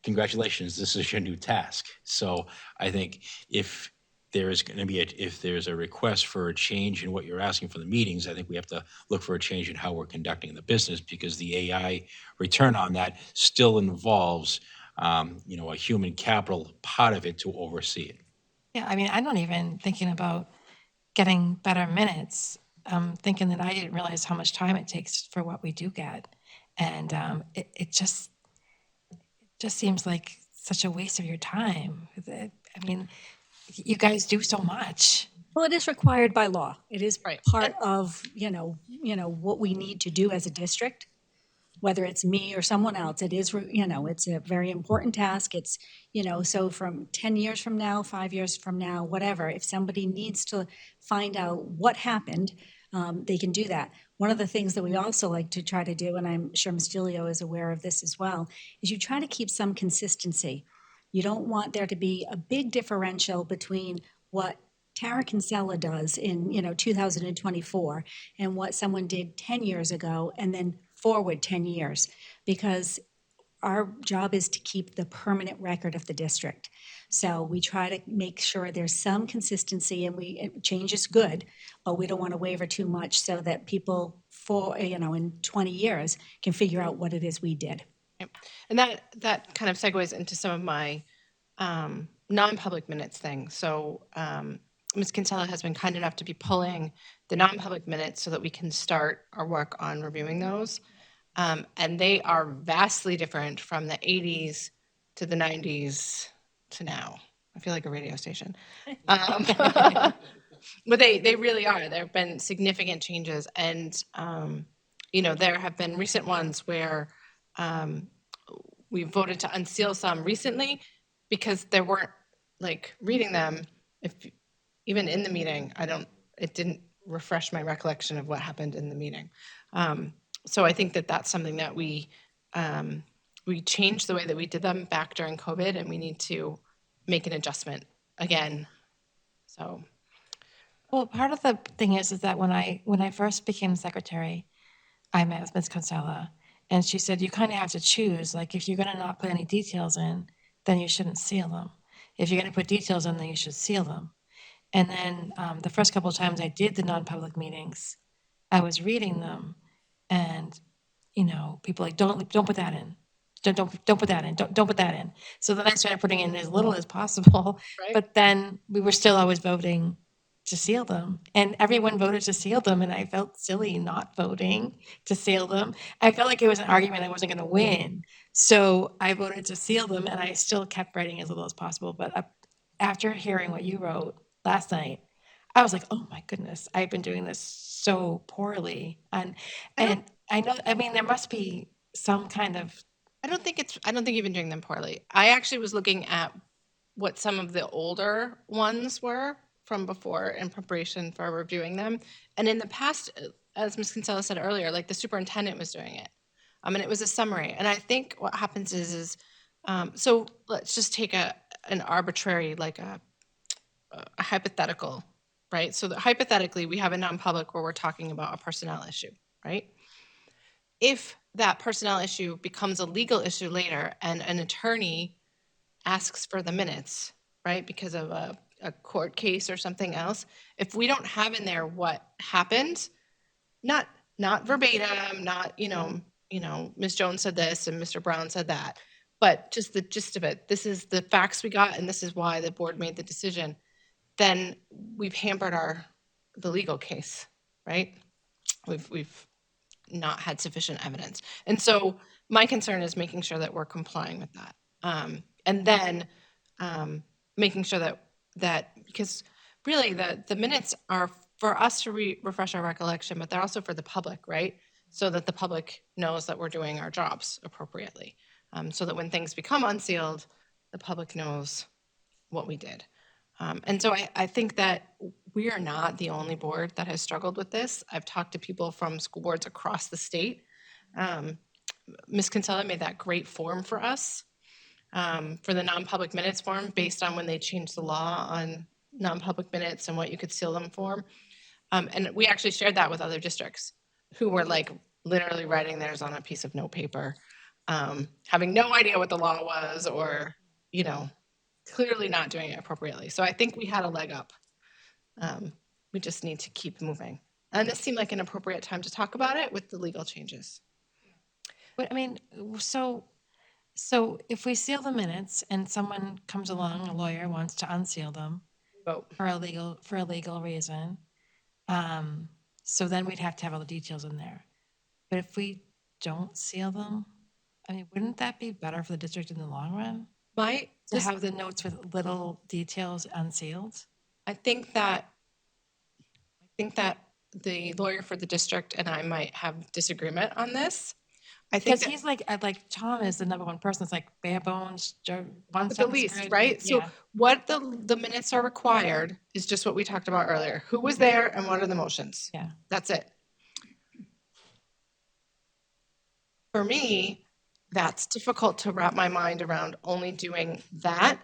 congratulations, this is your new task. So I think if there's a request for a change in what you're asking for the meetings, I think we have to look for a change in how we're conducting the business, because the AI return on that still involves, you know, a human capital part of it to oversee it. Yeah, I mean, I'm not even thinking about getting better minutes. I'm thinking that I didn't realize how much time it takes for what we do get. And it just seems like such a waste of your time. I mean, you guys do so much. Well, it is required by law. It is Right. part of, what we need to do as a district, whether it's me or someone else. It is, it's a very important task. It's, so from 10 years from now, 5 years from now, whatever, if somebody needs to find out what happened, they can do that. One of the things that we also like to try to do, and I'm sure Ms. Gilio is aware of this as well, is you try to keep some consistency. You don't want there to be a big differential between what Tara Kinsella does in, 2024 and what someone did 10 years ago, and then forward 10 years, because our job is to keep the permanent record of the district. So we try to make sure there's some consistency, and change is good, but we don't want to waver too much so that people in 20 years can figure out what it is we did. And that kind of segues into some of my non-public minutes thing. So Ms. Kinsella has been kind enough to be pulling the non-public minutes so that we can start our work on reviewing those. And they are vastly different from the 80s to the 90s to now. I feel like a radio station. But they really are. There have been significant changes. And, there have been recent ones where we voted to unseal some recently because there weren't, like, reading them, even in the meeting, it didn't refresh my recollection of what happened in the meeting. So I think that that's something that we changed the way that we did them back during COVID, and we need to make an adjustment again. So, Well, part of the thing is that when I first became secretary, I met with Ms. Kinsella, and she said, you kind of have to choose. Like, if you're going to not put any details in, then you shouldn't seal them. If you're going to put details in, then you should seal them. And then the first couple of times I did the non-public meetings, I was reading them, and people like, don't put that in. Don't put that in. Don't put that in. So then I started putting in as little as possible. Right. But then we were still always voting to seal them, and everyone voted to seal them, and I felt silly not voting to seal them. I felt like it was an argument I wasn't going to win, so I voted to seal them, and I still kept writing as little as possible. But after hearing what you wrote last night, I was like, oh my goodness, I've been doing this so poorly. And I know, I mean, there must be some kind of, I don't think you've been doing them poorly. I actually was looking at what some of the older ones were from before in preparation for reviewing them. And in the past, as Ms. Kinsella said earlier, like, the superintendent was doing it. And it was a summary. And I think what happens is so let's just take an arbitrary, like a hypothetical, right? So hypothetically, we have a non-public where we're talking about a personnel issue, right? If that personnel issue becomes a legal issue later and an attorney asks for the minutes, right, because of a court case or something else, if we don't have in there what happened, not verbatim, not, Ms. Jones said this and Mr. Brown said that, but just the gist of it, this is the facts we got and this is why the board made the decision, then we've hampered the legal case, right? We've not had sufficient evidence. And so my concern is making sure that we're complying with that. And then making sure that because really the minutes are for us to refresh our recollection, but they're also for the public, right? So that the public knows that we're doing our jobs appropriately. So that when things become unsealed, the public knows what we did. And so I think that we are not the only board that has struggled with this. I've talked to people from school boards across the state. Ms. Kinsella made that great form for us, for the non-public minutes form, based on when they changed the law on non-public minutes and what you could seal them for. And we actually shared that with other districts who were like literally writing theirs on a piece of note paper, having no idea what the law was, or, you know, clearly not doing it appropriately. So I think we had a leg up. We just need to keep moving. And this seemed like an appropriate time to talk about it with the legal changes. But I mean, so if we seal the minutes and someone comes along, a lawyer wants to unseal them Vote. for a legal reason, so then we'd have to have all the details in there. But if we don't seal them, I mean, wouldn't that be better for the district in the long run? To have the notes with little details unsealed? I think that the lawyer for the district and I might have disagreement on this. I think Because he's like Tom is the number one person. It's like bare bones, one the sentence least, grid. right? So Yeah. what the minutes are required is just what we talked about earlier. Who was there and what are the motions? Yeah. That's it. For me, that's difficult to wrap my mind around, only doing that,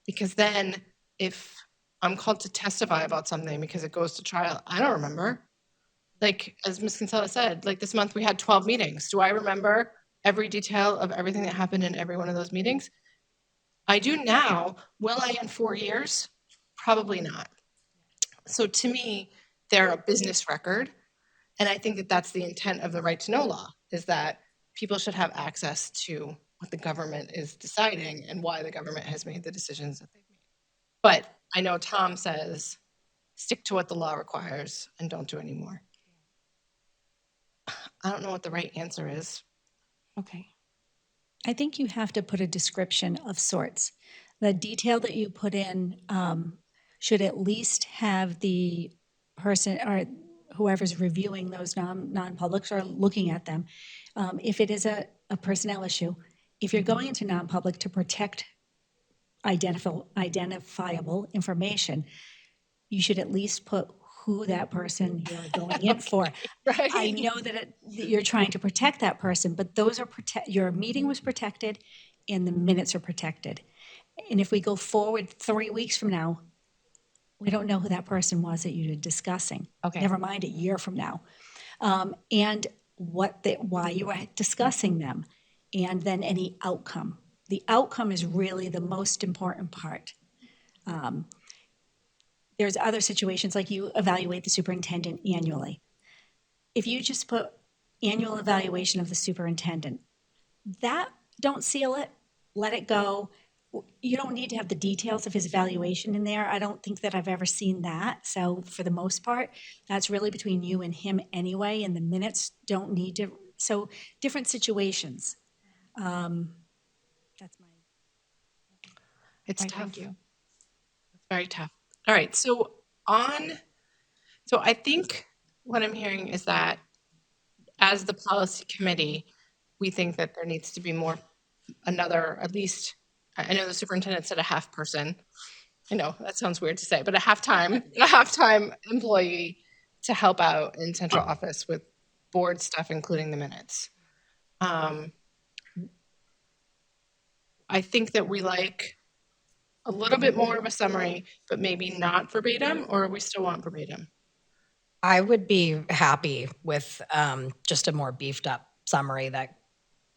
because then if I'm called to testify about something because it goes to trial, I don't remember. Like, as Ms. Kinsella said, like this month we had 12 meetings. Do I remember every detail of everything that happened in every one of those meetings? I do now. Will I in 4 years? Probably not. So to me, they're a business record. And I think that that's the intent of the right to know law, is that people should have access to what the government is deciding and why the government has made the decisions that they've made. But I know Tom says, stick to what the law requires and don't do any more. I don't know what the right answer is. Okay. I think you have to put a description of sorts. The detail that you put in should at least have the person or whoever's reviewing those non-publics or looking at them. If it is a personnel issue, if you're going into non-public to protect identifiable information, you should at least put who that person you're going in for. Right. I know that you're trying to protect that person, but those are your meeting was protected and the minutes are protected. And if we go forward 3 weeks from now, we don't know who that person was that you were discussing. Okay. Never mind a year from now. And why you were discussing them, and then any outcome. The outcome is really the most important part. There's other situations like you evaluate the superintendent annually. If you just put annual evaluation of the superintendent, don't seal it, let it go. You don't need to have the details of his evaluation in there. I don't think that I've ever seen that. So for the most part, that's really between you and him anyway, and the minutes don't need to. So different situations. That's my. It's Right, tough. thank you. It's very tough. All right, so I think what I'm hearing is that as the policy committee, we think that there needs to be at least, I know the superintendent said a half person. I know that sounds weird to say, but a half-time employee to help out in central office with board stuff, including the minutes. I think that we like a little bit more of a summary, but maybe not verbatim, or we still want verbatim? I would be happy with just a more beefed up summary that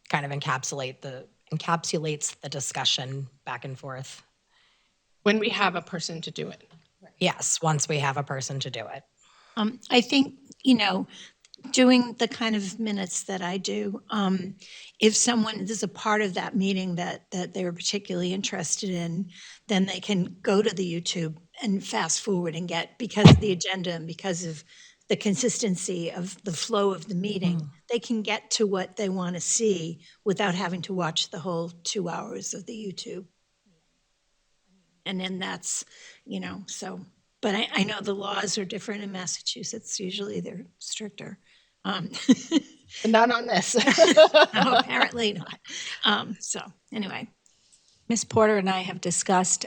kind of encapsulates the discussion back and forth. When we have a person to do it. Yes, once we have a person to do it. I think, doing the kind of minutes that I do, if someone is a part of that meeting that they're particularly interested in, then they can go to the YouTube and fast forward and because of the agenda and because of the consistency of the flow of the meeting, they can get to what they want to see without having to watch the whole 2 hours of the YouTube. And then that's, so But I know the laws are different in Massachusetts. Usually they're stricter. But not on this. No, apparently not. So anyway, Ms. Porter and I have discussed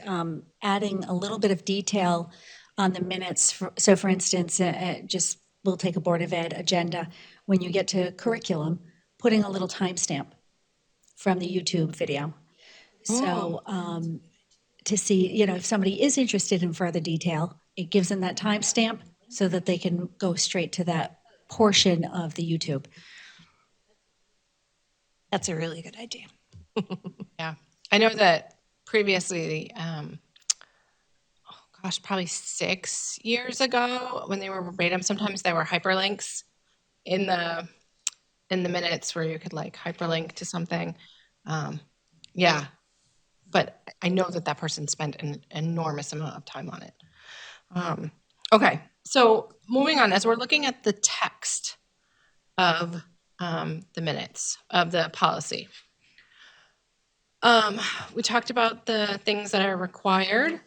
adding a little bit of detail on the minutes. So for instance, just, we'll take a Board of Ed agenda. When you get to curriculum, putting a little timestamp from the YouTube video. So to see, if somebody is interested in further detail, it gives them that timestamp so that they can go straight to that portion of the YouTube. that's a really good idea. Yeah. I know that previously, probably 6 years ago when they were verbatim, sometimes there were hyperlinks in the minutes where you could like hyperlink to something. Yeah. But I know that person spent an enormous amount of time on it. Okay. So moving on, as we're looking at the text of the minutes of the policy. We talked about the things that are required.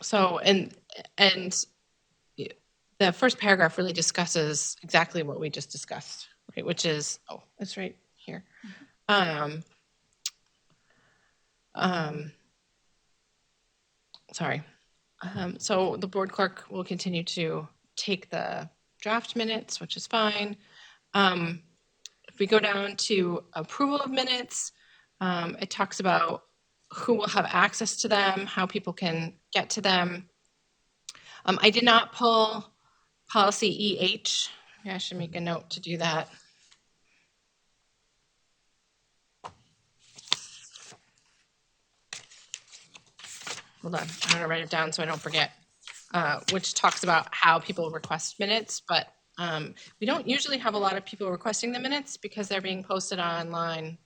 So, and the first paragraph really discusses exactly what we just discussed, right? Which is, it's right here. Sorry. So the board clerk will continue to take the draft minutes, which is fine. If we go down to approval of minutes, it talks about who will have access to them, how people can get to them. I did not pull policy EH. Yeah, I should make a note to do that. Hold on, I'm gonna write it down so I don't forget, which talks about how people request minutes, but we don't usually have a lot of people requesting the minutes because they're being posted online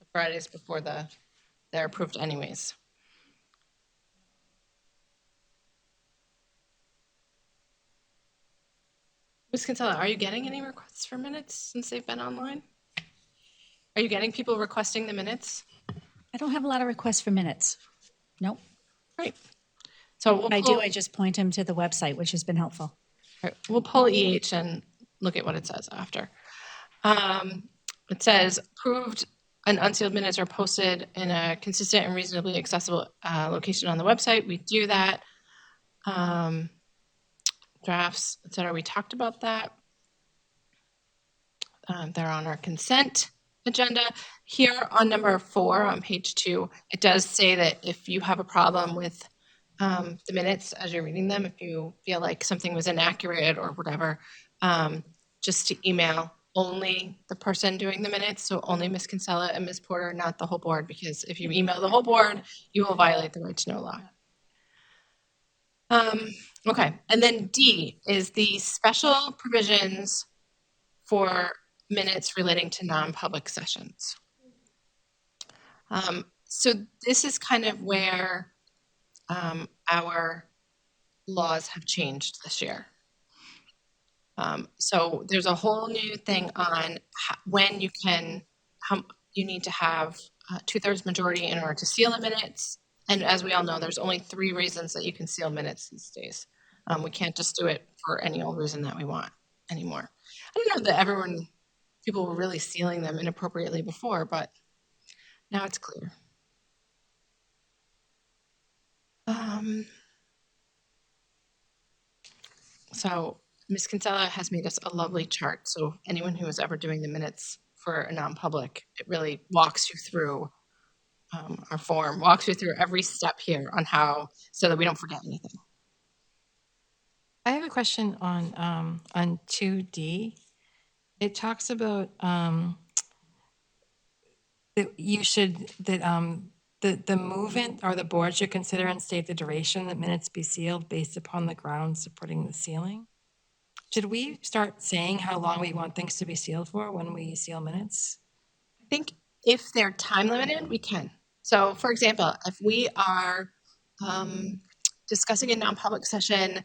the Fridays before they're approved anyways. Ms. Kinsella, are you getting any requests for minutes since they've been online? Are you getting people requesting the minutes? I don't have a lot of requests for minutes. Nope. Great. So we'll I pull, do, I just point them to the website, which has been helpful. we'll pull EH and look at what it says after. It says approved and unsealed minutes are posted in a consistent and reasonably accessible location on the website. We do that. Drafts, et cetera, we talked about that. They're on our consent agenda. Here on number 4 on page 2, it does say that if you have a problem with the minutes as you're reading them, if you feel like something was inaccurate or whatever, just to email only the person doing the minutes, so only Ms. Kinsella and Ms. Porter, not the whole board, because if you email the whole board, you will violate the right to know law. Okay, and then D is the special provisions for minutes relating to non-public sessions. So this is kind of where our laws have changed this year. So there's a whole new thing on when you can, you need to have 2/3 majority in order to seal the minutes. And as we all know, there's only 3 reasons that you can seal minutes these days. We can't just do it for any old reason that we want anymore. I don't know that people were really sealing them inappropriately before, but now it's clear. So Ms. Kinsella has made us a lovely chart. So anyone who is ever doing the minutes for a non-public, it really walks you through our form, walks you through every step here on how, so that we don't forget anything. I have a question on 2D. It talks about that the movement or the board should consider and state the duration that minutes be sealed based upon the grounds supporting the sealing. Should we start saying how long we want things to be sealed for when we seal minutes? I think if they're time limited, we can. So for example, if we are discussing in non-public session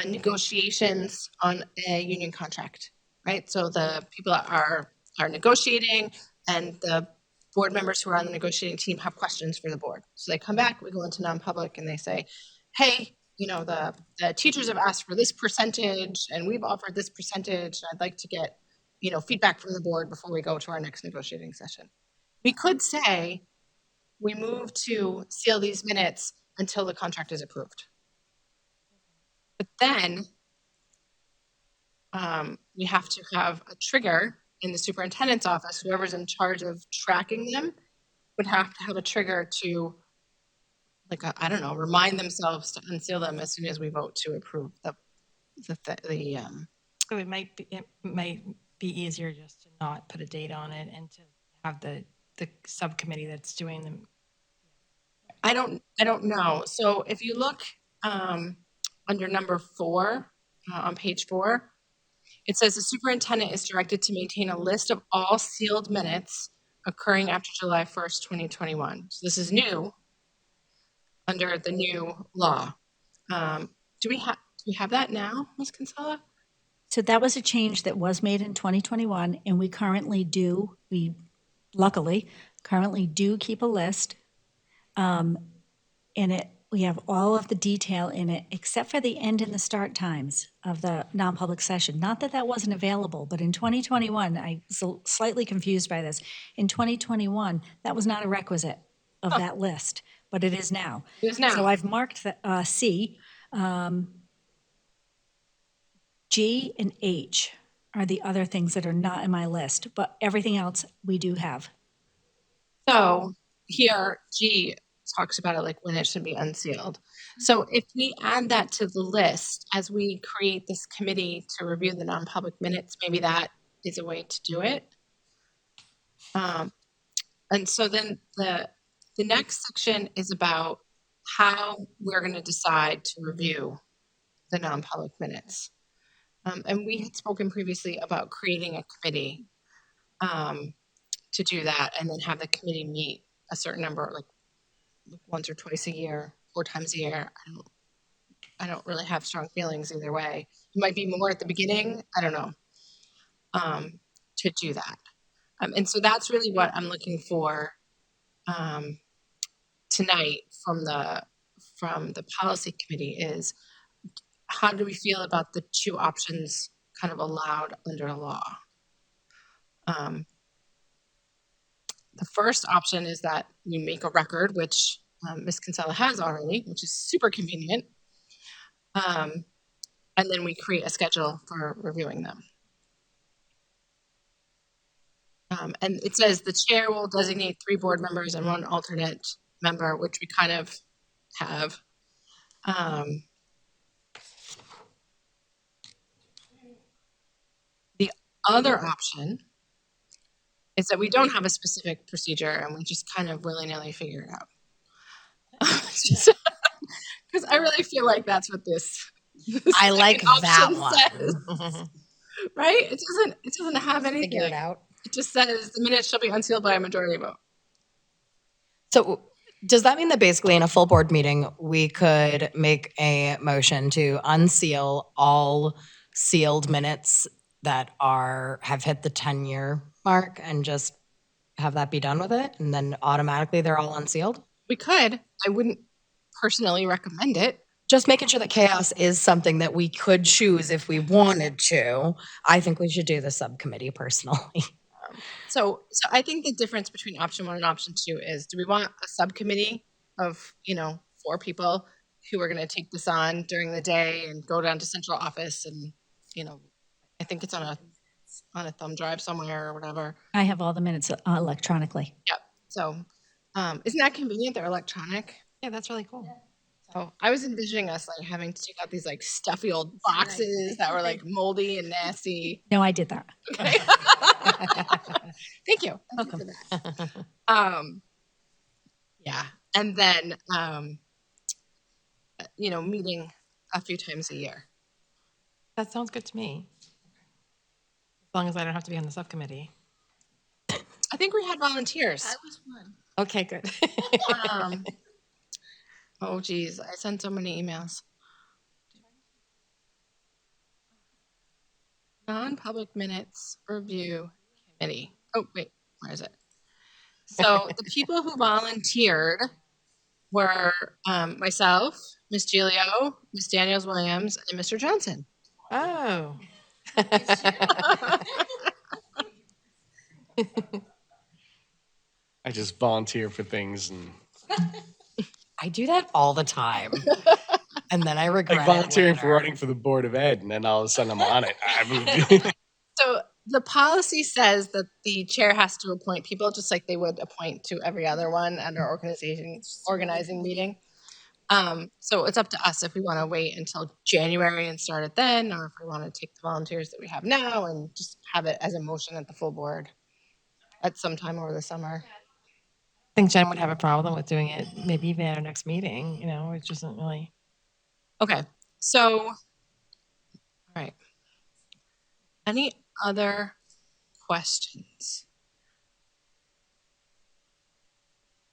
negotiations on a union contract, right? So the people are negotiating and the board members who are on the negotiating team have questions for the board. So they come back, we go into non-public and they say, hey, the teachers have asked for this percentage and we've offered this percentage. I'd like to get, feedback from the board before we go to our next negotiating session. We could say, we move to seal these minutes until the contract is approved. But then we have to have a trigger in the superintendent's office. Whoever's in charge of tracking them would have to have a trigger to, remind themselves to unseal them as soon as we vote to approve the. So it might be easier just to not put a date on it and to have the subcommittee that's doing them. I don't know. So if you look under number 4 on page 4, it says the superintendent is directed to maintain a list of all sealed minutes occurring after July 1st, 2021. So this is new under the new law. Do we have that now, Ms. Kinsella? So that was a change that was made in 2021, and we luckily currently do keep a list. We have all of the detail in it, except for the end and the start times of the non-public session. Not that that wasn't available, but in 2021, I was slightly confused by this. In 2021, that was not a requisite of that list, but it is now. It is now. So I've marked the C. G and H are the other things that are not in my list, but everything else we do have. So here, G talks about it like when it should be unsealed. So if we add that to the list as we create this committee to review the non-public minutes, maybe that is a way to do it. And so then the next section is about how we're going to decide to review the non-public minutes. And we had spoken previously about creating a committee to do that and then have the committee meet a certain number, like once or twice a year, 4 times a year. I don't really have strong feelings either way. It might be more at the beginning. I don't know, to do that. And so that's really what I'm looking for tonight from the policy committee is how do we feel about the 2 options kind of allowed under law? The first option is that we make a record, which Ms. Kinsella has already, which is super convenient. And then we create a schedule for reviewing them. And it says the chair will designate 3 board members and 1 alternate member, which we kind of have. The other option is that we don't have a specific procedure and we just kind of willy-nilly figure it out. Because I really feel like that's what this I like second that option one. says. Right? It doesn't have anything. Figure it out. It just says the minutes shall be unsealed by a majority vote. So does that mean that basically in a full board meeting, we could make a motion to unseal all sealed minutes that have hit the 10-year mark and just have that be done with it? And then automatically they're all unsealed? We could. I wouldn't personally recommend it. Just making sure that chaos is something that we could choose if we wanted to. I think we should do the subcommittee personally. So I think the difference between option 1 and option 2 is, do we want a subcommittee of, 4 people who are going to take this on during the day and go down to central office and, I think it's on a thumb drive somewhere or whatever. I have all the minutes electronically. Yep. So isn't that convenient? They're electronic. Yeah, that's really cool. So I was envisioning us like having to take out these like stuffy old boxes that were like moldy and nasty. No, I did that. Okay. Thank you. Welcome. Yeah. And then, meeting a few times a year. That sounds good to me. As long as I don't have to be on the subcommittee. I think we had volunteers. I was one. Okay, good. Oh, geez. I sent so many emails. Non-public minutes review committee. Oh, wait. Where is it? So the people who volunteered were myself, Miss Gilio, Miss Daniels Williams, and Mr. Johnson. Oh. I just volunteer for things and I do that all the time. And then I regret like it volunteering for later. running for the Board of Ed, and then all of a sudden I'm on it. I So the policy says that the chair has to appoint people just like they would appoint to every other one at our organizing meeting. So it's up to us if we want to wait until January and start it then, or if we want to take the volunteers that we have now and just have it as a motion at the full board at some time over the summer. I think Jen would have a problem with doing it maybe even at our next meeting, you know, it just isn't really. Okay, so, all right. Any other questions?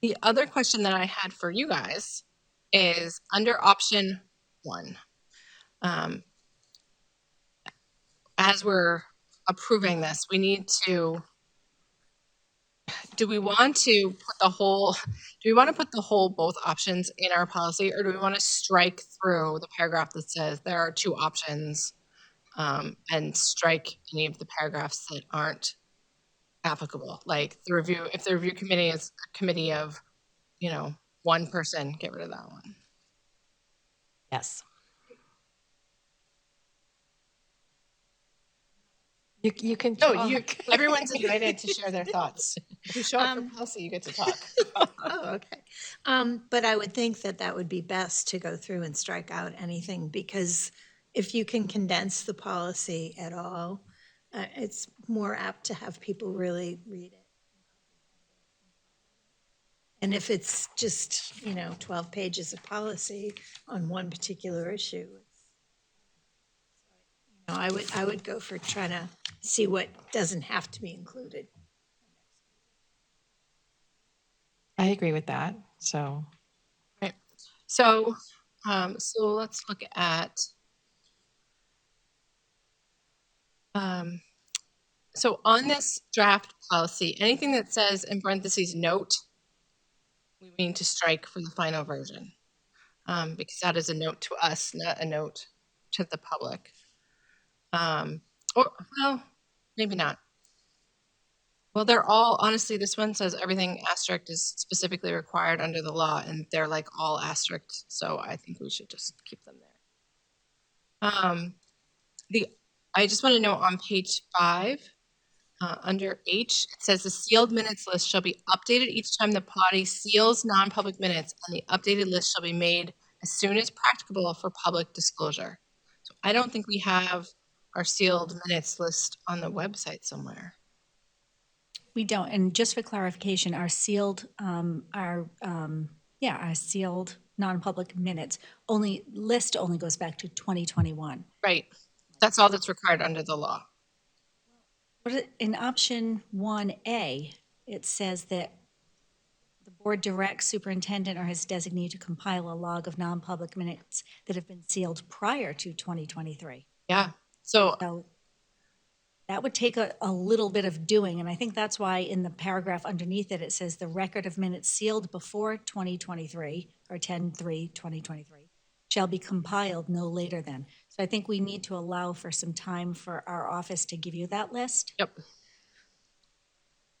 The other question that I had for you guys is under option 1. As we're approving this, we need to, do we want to put the whole both options in our policy, or do we want to strike through the paragraph that says there are 2 options and strike any of the paragraphs that aren't applicable? Like if the review committee is a committee of, 1 person, get rid of that one. Yes. You can No, talk. everyone's invited to share their thoughts. If you show up for policy, you get to talk. Oh, okay. But I would think that that would be best to go through and strike out anything, because if you can condense the policy at all, it's more apt to have people really read it. And if it's just, 12 pages of policy on one particular issue, I would go for trying to see what doesn't have to be included. I agree with that. So Right. So let's look at, so on this draft policy, anything that says in parentheses note, we mean to strike for the final version, because that is a note to us, not a note to the public. Or, well, maybe not. Well, they're all, honestly, this one says everything asterisk is specifically required under the law, and they're like all asterisks, so I think we should just keep them there. I just want to note on page 5, under H, it says the sealed minutes list shall be updated each time the body seals non-public minutes, and the updated list shall be made as soon as practicable for public disclosure. So I don't think we have our sealed minutes list on the website somewhere. We don't, and just for clarification, our sealed, our sealed non-public minutes list only goes back to 2021. Right. That's all that's required under the law. In option 1A, it says that the board directs superintendent or his designee to compile a log of non-public minutes that have been sealed prior to 2023. Yeah. So So that would take a little bit of doing, and I think that's why in the paragraph underneath it, it says the record of minutes sealed before 2023, or 10/3/2023, shall be compiled no later than. So I think we need to allow for some time for our office to give you that list. yep.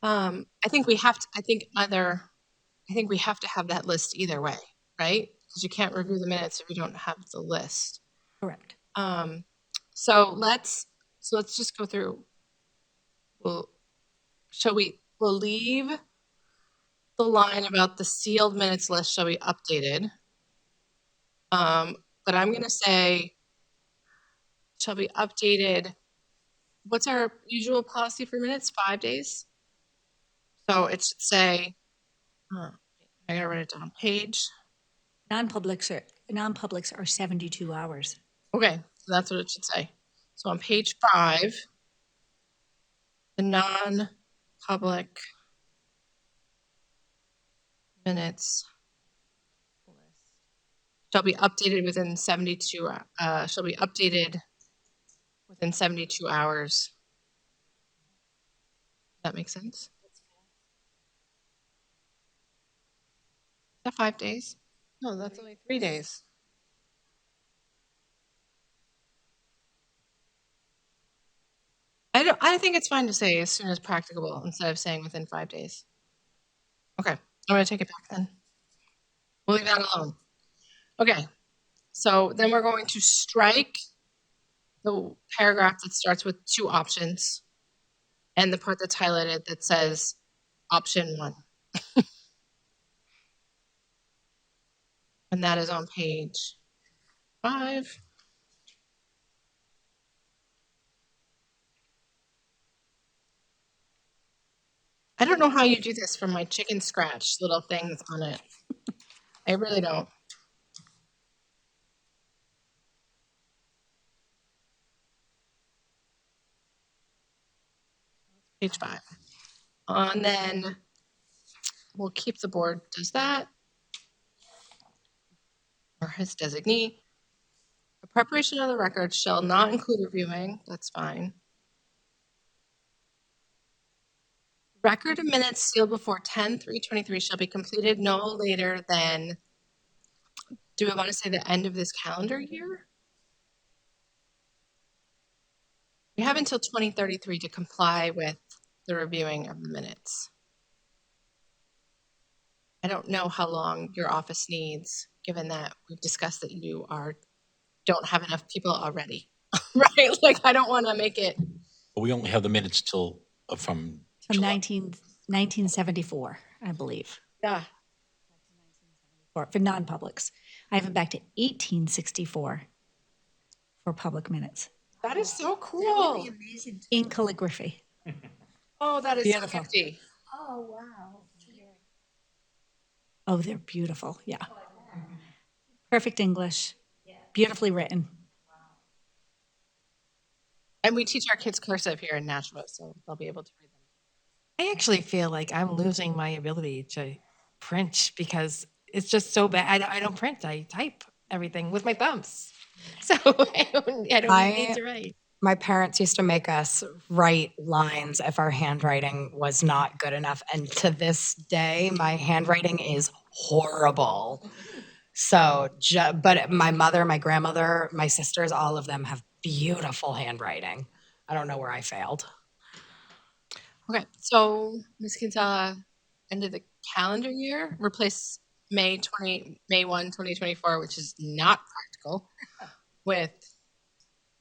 I think we have to. I think we have to have that list either way, right? Because you can't review the minutes if you don't have the list. Correct. So let's just go through. We'll leave the line about the sealed minutes list shall be updated. But I'm going to say shall be updated. What's our usual policy for minutes? 5 days. So it should say, I gotta write it down. Page. Non-publics are 72 hours. Okay, so that's what it should say. So on page 5, the non-public minutes list shall be updated within 72. Shall be updated within 72 hours. That makes sense. that 5 days? No, that's only 3 days. I think it's fine to say as soon as practicable instead of saying within 5 days. Okay, I'm gonna take it back then. We'll leave that alone. Okay, so then we're going to strike the paragraph that starts with 2 options and the part that's highlighted that says option 1. And that is on page 5. I don't know how you do this from my chicken scratch little things on it. I really don't. Page 5. And then we'll keep the board does that, or his designee. The preparation of the record shall not include reviewing. That's fine. Record of minutes sealed before 10/3/23 shall be completed no later than, do we want to say the end of this calendar year? We have until 2033 to comply with the reviewing of the minutes. I don't know how long your office needs, given that we've discussed that you don't have enough people already, right? Like, I don't want to make it. But we only have the minutes till, from From July. 1974, I believe, Yeah. for non-publics. I have it back to 1864 for public minutes That is so That would cool. be amazing. in calligraphy. Oh, that is Beautiful. so nifty. Oh, wow. Oh, they're beautiful. Yeah. Perfect English, beautifully written. And we teach our kids cursive here in Nashua, so they'll be able to read them. I actually feel like I'm losing my ability to print because it's just so bad. I don't print. I type everything with my thumbs. So I don't need to write. My parents used to make us write lines if our handwriting was not good enough. And to this day, my handwriting is horrible. So, but my mother, my grandmother, my sisters, all of them have beautiful handwriting. I don't know where I failed. Okay, so Ms. Kinsella, end of the calendar year, replace May 1, 2024, which is not practical, with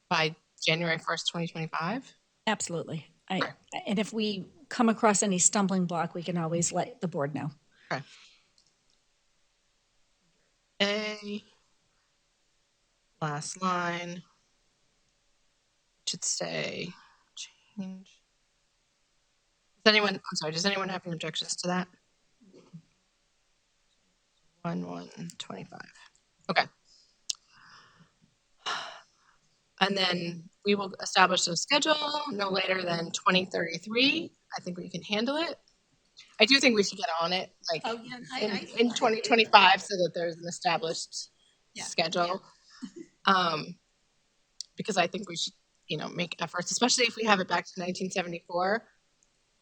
by January 1st, 2025. Absolutely. And if we come across any stumbling block, we can always let the board know. Okay. A, last line, should say change. Does anyone have any objections to that? 1/1/25. Okay. And then we will establish a schedule no later than 2033. I think we can handle it. I do think we should get on it, like Oh, yeah. in 2025, so that there's an established schedule. Because I think we should, make efforts, especially if we have it back to 1974.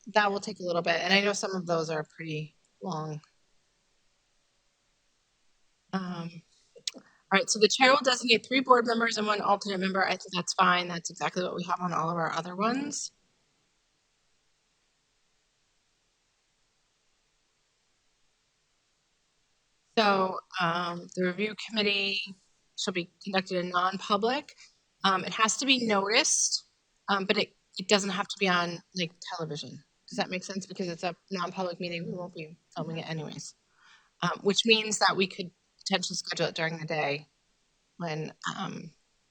That will take a little bit, and I know some of those are pretty long. All right, so the chair will designate 3 board members and 1 alternate member. I think that's fine. That's exactly what we have on all of our other ones. So the review committee shall be conducted in non-public. It has to be noticed, but it doesn't have to be on like television. Does that make sense? Because it's a non-public meeting, we won't be filming it anyways. Which means that we could potentially schedule it during the day when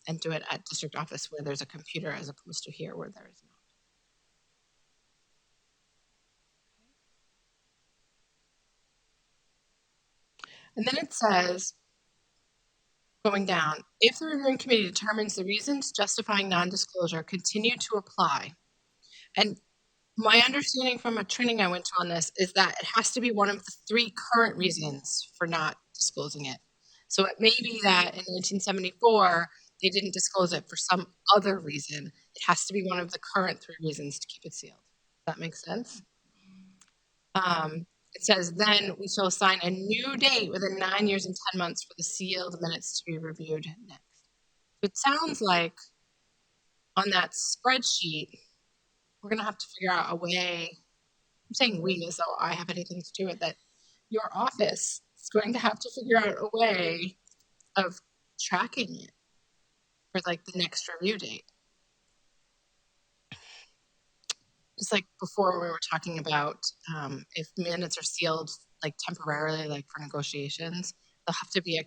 and do it at district office where there's a computer as opposed to here where there is not. And then it says, going down, if the reviewing committee determines the reasons justifying non-disclosure continue to apply. And my understanding from a training I went to on this is that it has to be one of the 3 current reasons for not disclosing it. So it may be that in 1974, they didn't disclose it for some other reason. It has to be one of the current 3 reasons to keep it sealed. Does that make sense? it says, then we shall assign a new date within 9 years and 10 months for the sealed minutes to be reviewed next. It sounds like on that spreadsheet, we're going to have to figure out a way. I'm saying we as though I have anything to do with it. Your office is going to have to figure out a way of tracking it for like the next review date. Just like before we were talking about if minutes are sealed like temporarily, like for negotiations, there'll have to be a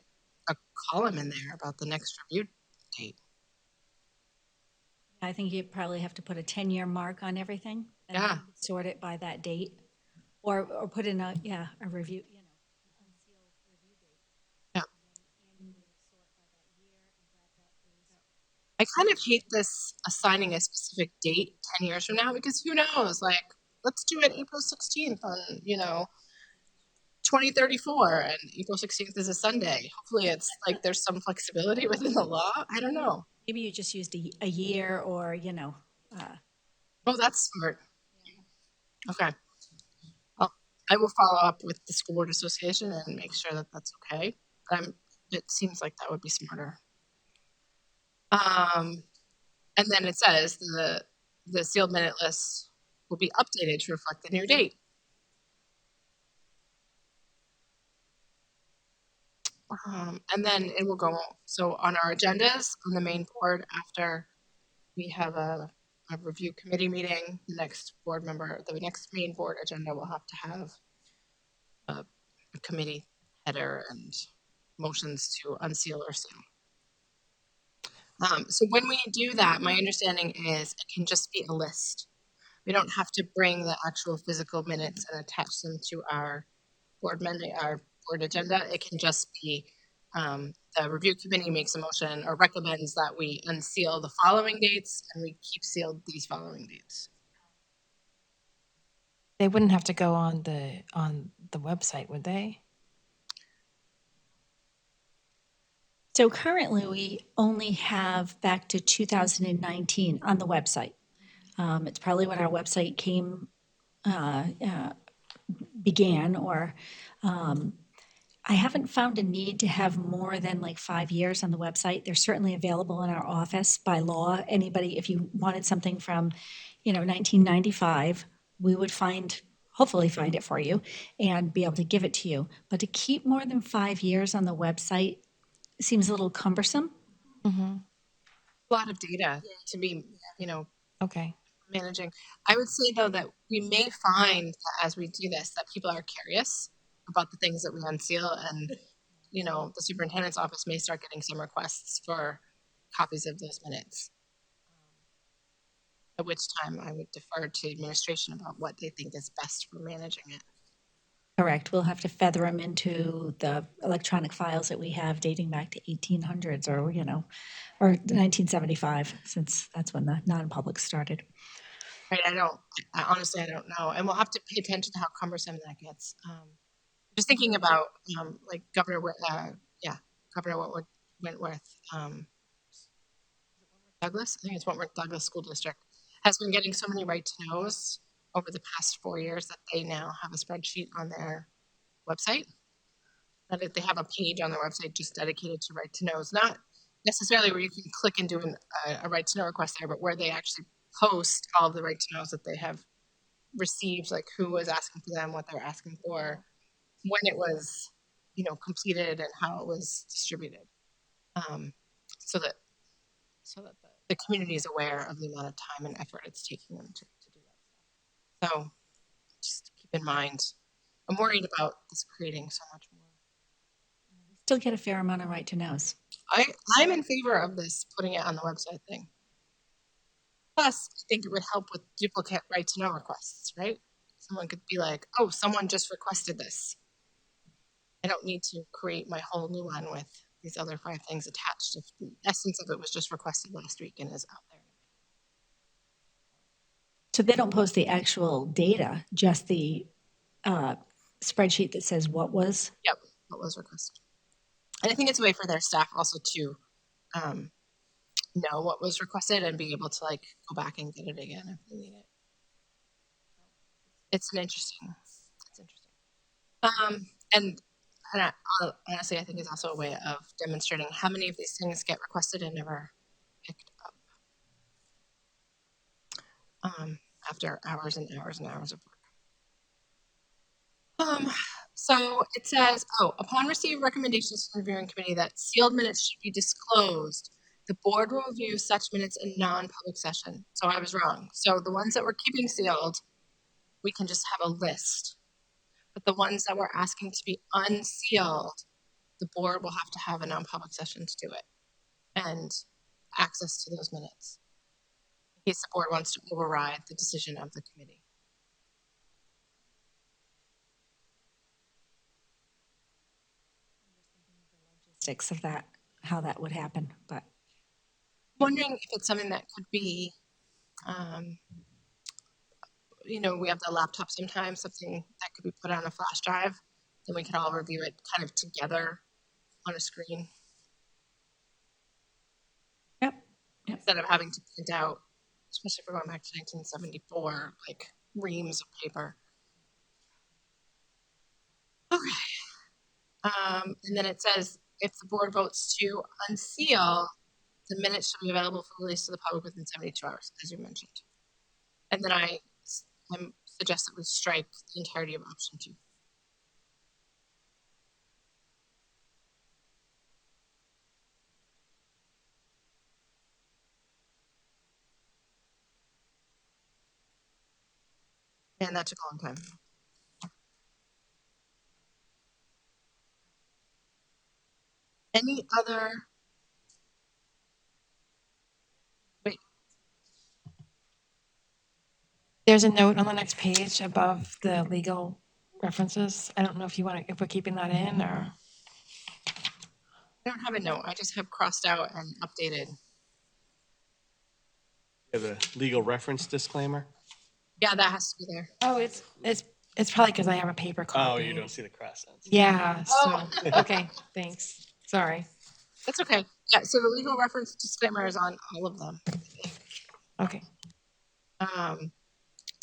column in there about the next review date. I think you probably have to put a 10-year mark on everything. And Yeah. then sort it by that date. Or put in a review, unsealed review date. Yeah. And annually sort by that year and grab that date. I kind of hate this assigning a specific date 10 years from now because who knows? Like, let's do it April 16th on, 2034, and April 16th is a Sunday. Hopefully, it's like there's some flexibility within the law. I don't know. Maybe you just used a year or, Oh, that's smart. Okay. Well, I will follow up with the school board association and make sure that that's okay. It seems like that would be smarter. And then it says the sealed minute list will be updated to reflect the new date. And then it will go, so on our agendas on the main board, after we have a review committee meeting, the next main board agenda will have to have a committee header and motions to unseal or seal. So when we do that, my understanding is it can just be a list. We don't have to bring the actual physical minutes and attach them to our board agenda. It can just be the review committee makes a motion or recommends that we unseal the following dates and we keep sealed these following dates. They wouldn't have to go on the website, would they? So currently, we only have back to 2019 on the website. It's probably when our website began, or I haven't found a need to have more than like 5 years on the website. They're certainly available in our office by law. Anybody, if you wanted something from, 1995, we would hopefully find it for you and be able to give it to you. But to keep more than 5 years on the website seems a little cumbersome. Mm-hmm. A lot of data to be, Okay. managing. I would say though that we may find that as we do this that people are curious about the things that we unseal, and the superintendent's office may start getting some requests for copies of those minutes. At which time I would defer to administration about what they think is best for managing it. Correct. We'll have to feather them into the electronic files that we have dating back to 1800s or 1975, since that's when the non-public started. Right? I honestly don't know, and we'll have to pay attention to how cumbersome that gets. Just thinking about like Governor Wentworth Douglas. I think it's Wentworth Douglas School District has been getting so many right to knows over the past 4 years that they now have a spreadsheet on their website. That they have a page on their website just dedicated to right to knows, not necessarily where you can click and do a right to know request there, but where they actually post all of the right to knows that they have received, like who was asking for them, what they were asking for, when it was, completed, and how it was distributed, so that the community is aware of the amount of time and effort it's taking them to do that stuff. So just keep in mind, I'm worried about this creating so much more. Still get a fair amount of right to knows. I'm in favor of this putting it on the website thing. Plus, I think it would help with duplicate right to know requests, right? Someone could be like, oh, someone just requested this. I don't need to create my whole new one with these other 5 things attached if the essence of it was just requested last week and is out there. So they don't post the actual data, just the spreadsheet that says what was. Yep, what was requested. And I think it's a way for their staff also to know what was requested and be able to like go back and get it again if they need it. It's interesting. And honestly, I think it's also a way of demonstrating how many of these things get requested and never picked up after hours and hours and hours of work. So it says, upon receipt of recommendations from the reviewing committee that sealed minutes should be disclosed, the board will review such minutes in non-public session. So I was wrong. So the ones that we're keeping sealed, we can just have a list. But the ones that we're asking to be unsealed, the board will have to have a non-public session to do it and access to those minutes in case the board wants to override the decision of the committee. Six of that, how that would happen, but. Wondering if it's something that could be, we have the laptop sometimes, something that could be put on a flash drive, then we could all review it kind of together on a screen. Yep. Instead of having to print out, especially if we're going back to 1974, like reams of paper. Okay. And then it says, if the board votes to unseal, the minutes should be available for release to the public within 72 hours, as you mentioned. And then I suggest that we strike the entirety of option 2. And that took a long time. Any other? Wait. There's a note on the next page above the legal references. I don't know if if we're keeping that in or. I don't have a note. I just have crossed out and updated. You have a legal reference disclaimer? Yeah, that has to be there. Oh, it's probably because I have a paper copy. Oh, you don't see the cross outs. Yeah, so, Oh. okay, thanks. Sorry. That's okay. Yeah, so the legal reference disclaimer is on all of them. Okay. I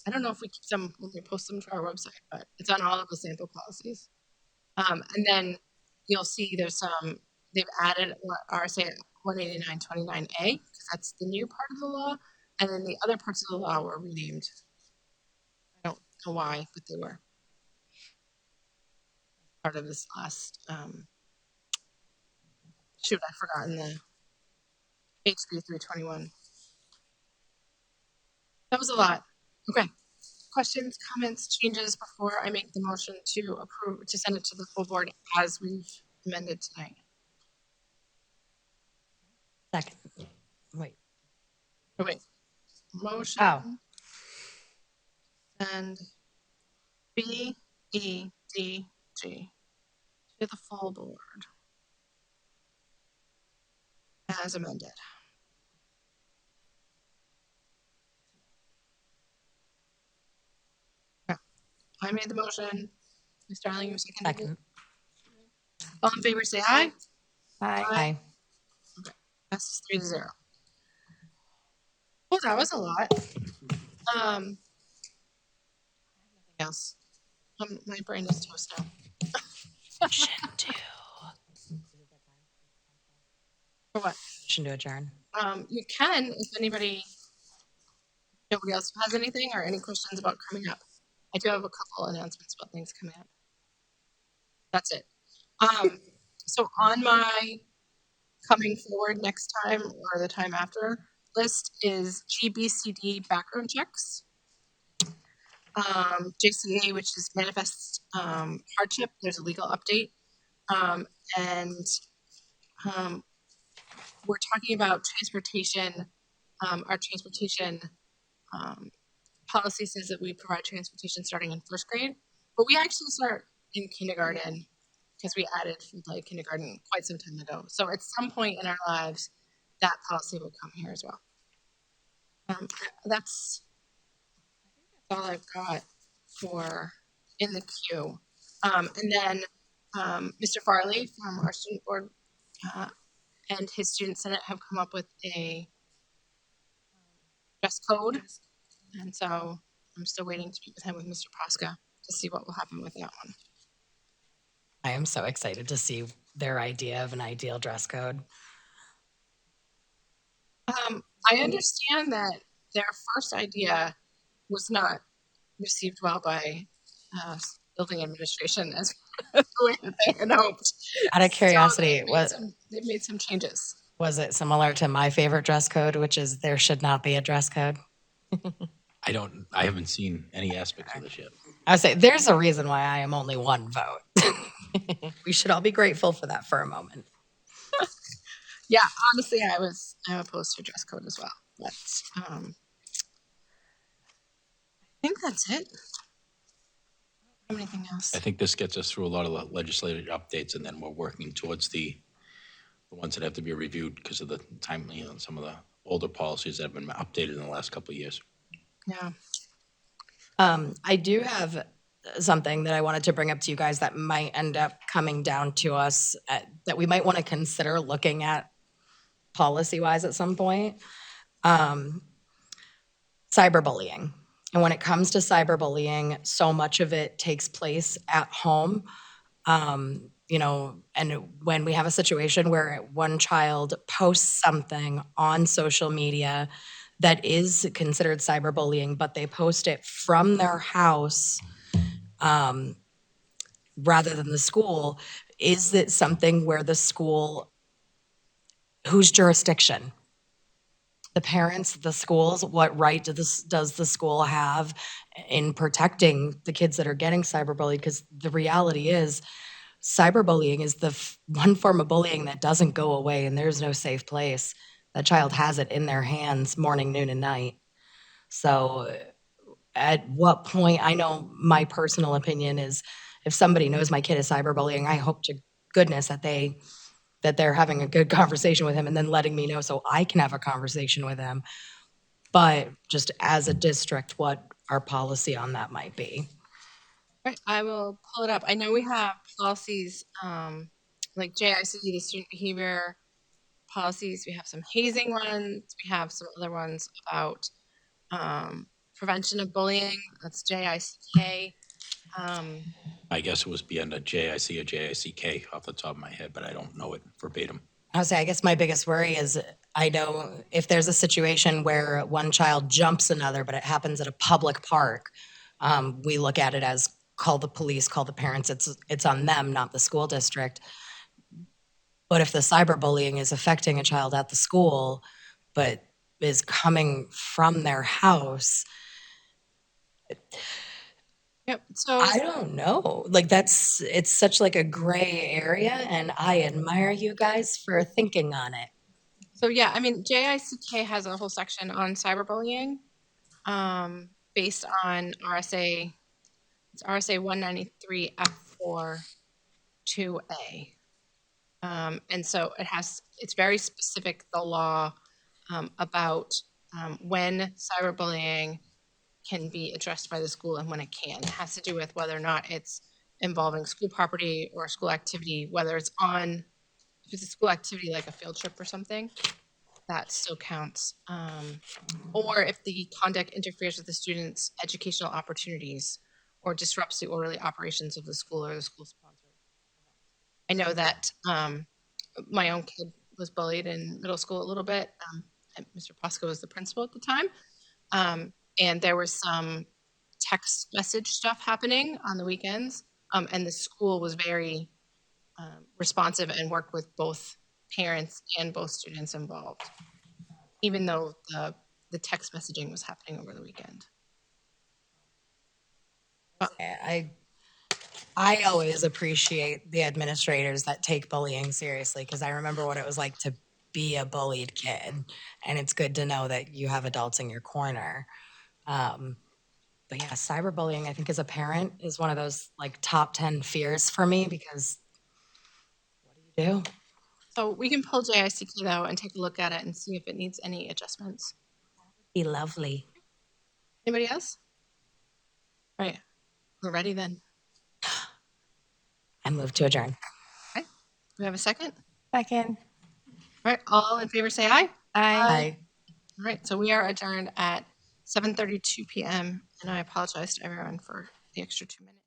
don't know if we keep them when we post them to our website, but it's on all of the sample policies. And then you'll see there's some, they've added RSA 18929A, because that's the new part of the law. And then the other parts of the law were renamed. I don't know why, but they were part of this last, shoot, I've forgotten the HB 321. That was a lot. Okay. Questions, comments, changes before I make the motion to approve, to send it to the full board as we've amended tonight? Second. Wait. Oh, wait. Motion. Oh. And B, E, D, G to the full board as amended. Okay. I made the motion. Ms. Darling, you seconded it? Second. All in favor, say aye. Bye. Aye. Passes 3-0. Well, that was a lot. Nothing else. My brain is toast now. Motion to. For what? Motion to adjourn. You can, if nobody else has anything or any questions about coming up. I do have a couple announcements about things coming up. That's it. So on my coming forward next time or the time after list is GBCD background checks. JCA, which is manifest hardship. There's a legal update. And we're talking about transportation. Our transportation policy says that we provide transportation starting in first grade, but we actually start in kindergarten because we added full-day kindergarten quite some time ago. So at some point in our lives, that policy will come here as well. That's all I've got for in the queue. And then Mr. Farley from our student board and his student senate have come up with a dress code. And so I'm still waiting to meet with him with Mr. Posca to see what will happen with that one. I am so excited to see their idea of an ideal dress code. I understand that their first idea was not received well by building administration as the way that they had hoped. Out of So curiosity, they've made some changes. was it similar to my favorite dress code, which is there should not be a dress code? I haven't seen any aspects of this yet. I would say there's a reason why I am only one vote. We should all be grateful for that for a moment. Yeah, honestly, I'm opposed to dress code as well. But I think that's it. I don't have anything else? I think this gets us through a lot of the legislative updates, and then we're working towards the ones that have to be reviewed because of the time, some of the older policies that have been updated in the last couple of years. Yeah. I do have something that I wanted to bring up to you guys that might end up coming down to us that we might want to consider looking at policy-wise at some point. Cyberbullying. And when it comes to cyberbullying, so much of it takes place at home. And when we have a situation where one child posts something on social media that is considered cyberbullying, but they post it from their house rather than the school, is it something where the school, whose jurisdiction? The parents, the schools, what right does the school have in protecting the kids that are getting cyberbullied? Because the reality is, cyberbullying is the one form of bullying that doesn't go away, and there's no safe place. That child has it in their hands morning, noon, and night. So at what point, I know my personal opinion is if somebody knows my kid is cyberbullying, I hope to goodness that they're having a good conversation with him and then letting me know so I can have a conversation with him. But just as a district, what our policy on that might be. Right, I will pull it up. I know we have policies like JICD, the student behavior policies. We have some hazing ones. We have some other ones about prevention of bullying. That's JICK. I guess it was beyond a JIC or JICK off the top of my head, but I don't know it verbatim. I'll say, I guess my biggest worry is I know if there's a situation where one child jumps another, but it happens at a public park, we look at it as call the police, call the parents. It's on them, not the school district. But if the cyberbullying is affecting a child at the school, but is coming from their house, Yep. So I don't know. Like it's such like a gray area, and I admire you guys for thinking on it. So yeah, I mean, JICK has a whole section on cyberbullying, based on RSA. It's RSA 193 F4 2A, and so it's very specific, the law about when cyberbullying can be addressed by the school and when it can. It has to do with whether or not it's involving school property or school activity, whether if it's a school activity like a field trip or something, that still counts. Or if the conduct interferes with the student's educational opportunities or disrupts the orderly operations of the school or the school sponsor. I know that my own kid was bullied in middle school a little bit. Mr. Posco was the principal at the time. And there was some text message stuff happening on the weekends. And the school was very responsive and worked with both parents and both students involved, even though the text messaging was happening over the weekend. I always appreciate the administrators that take bullying seriously because I remember what it was like to be a bullied kid, and it's good to know that you have adults in your corner. But yeah, cyberbullying, I think as a parent is one of those like top 10 fears for me because what do you do? So we can pull JICK though and take a look at it and see if it needs any adjustments. Be lovely. Anybody else? All right, we're ready then. I move to adjourn. Okay, we have a second? Second. All right, all in favor say aye. Aye. All right, so we are adjourned at 7:32 p.m. and I apologize to everyone for the extra 2 minutes.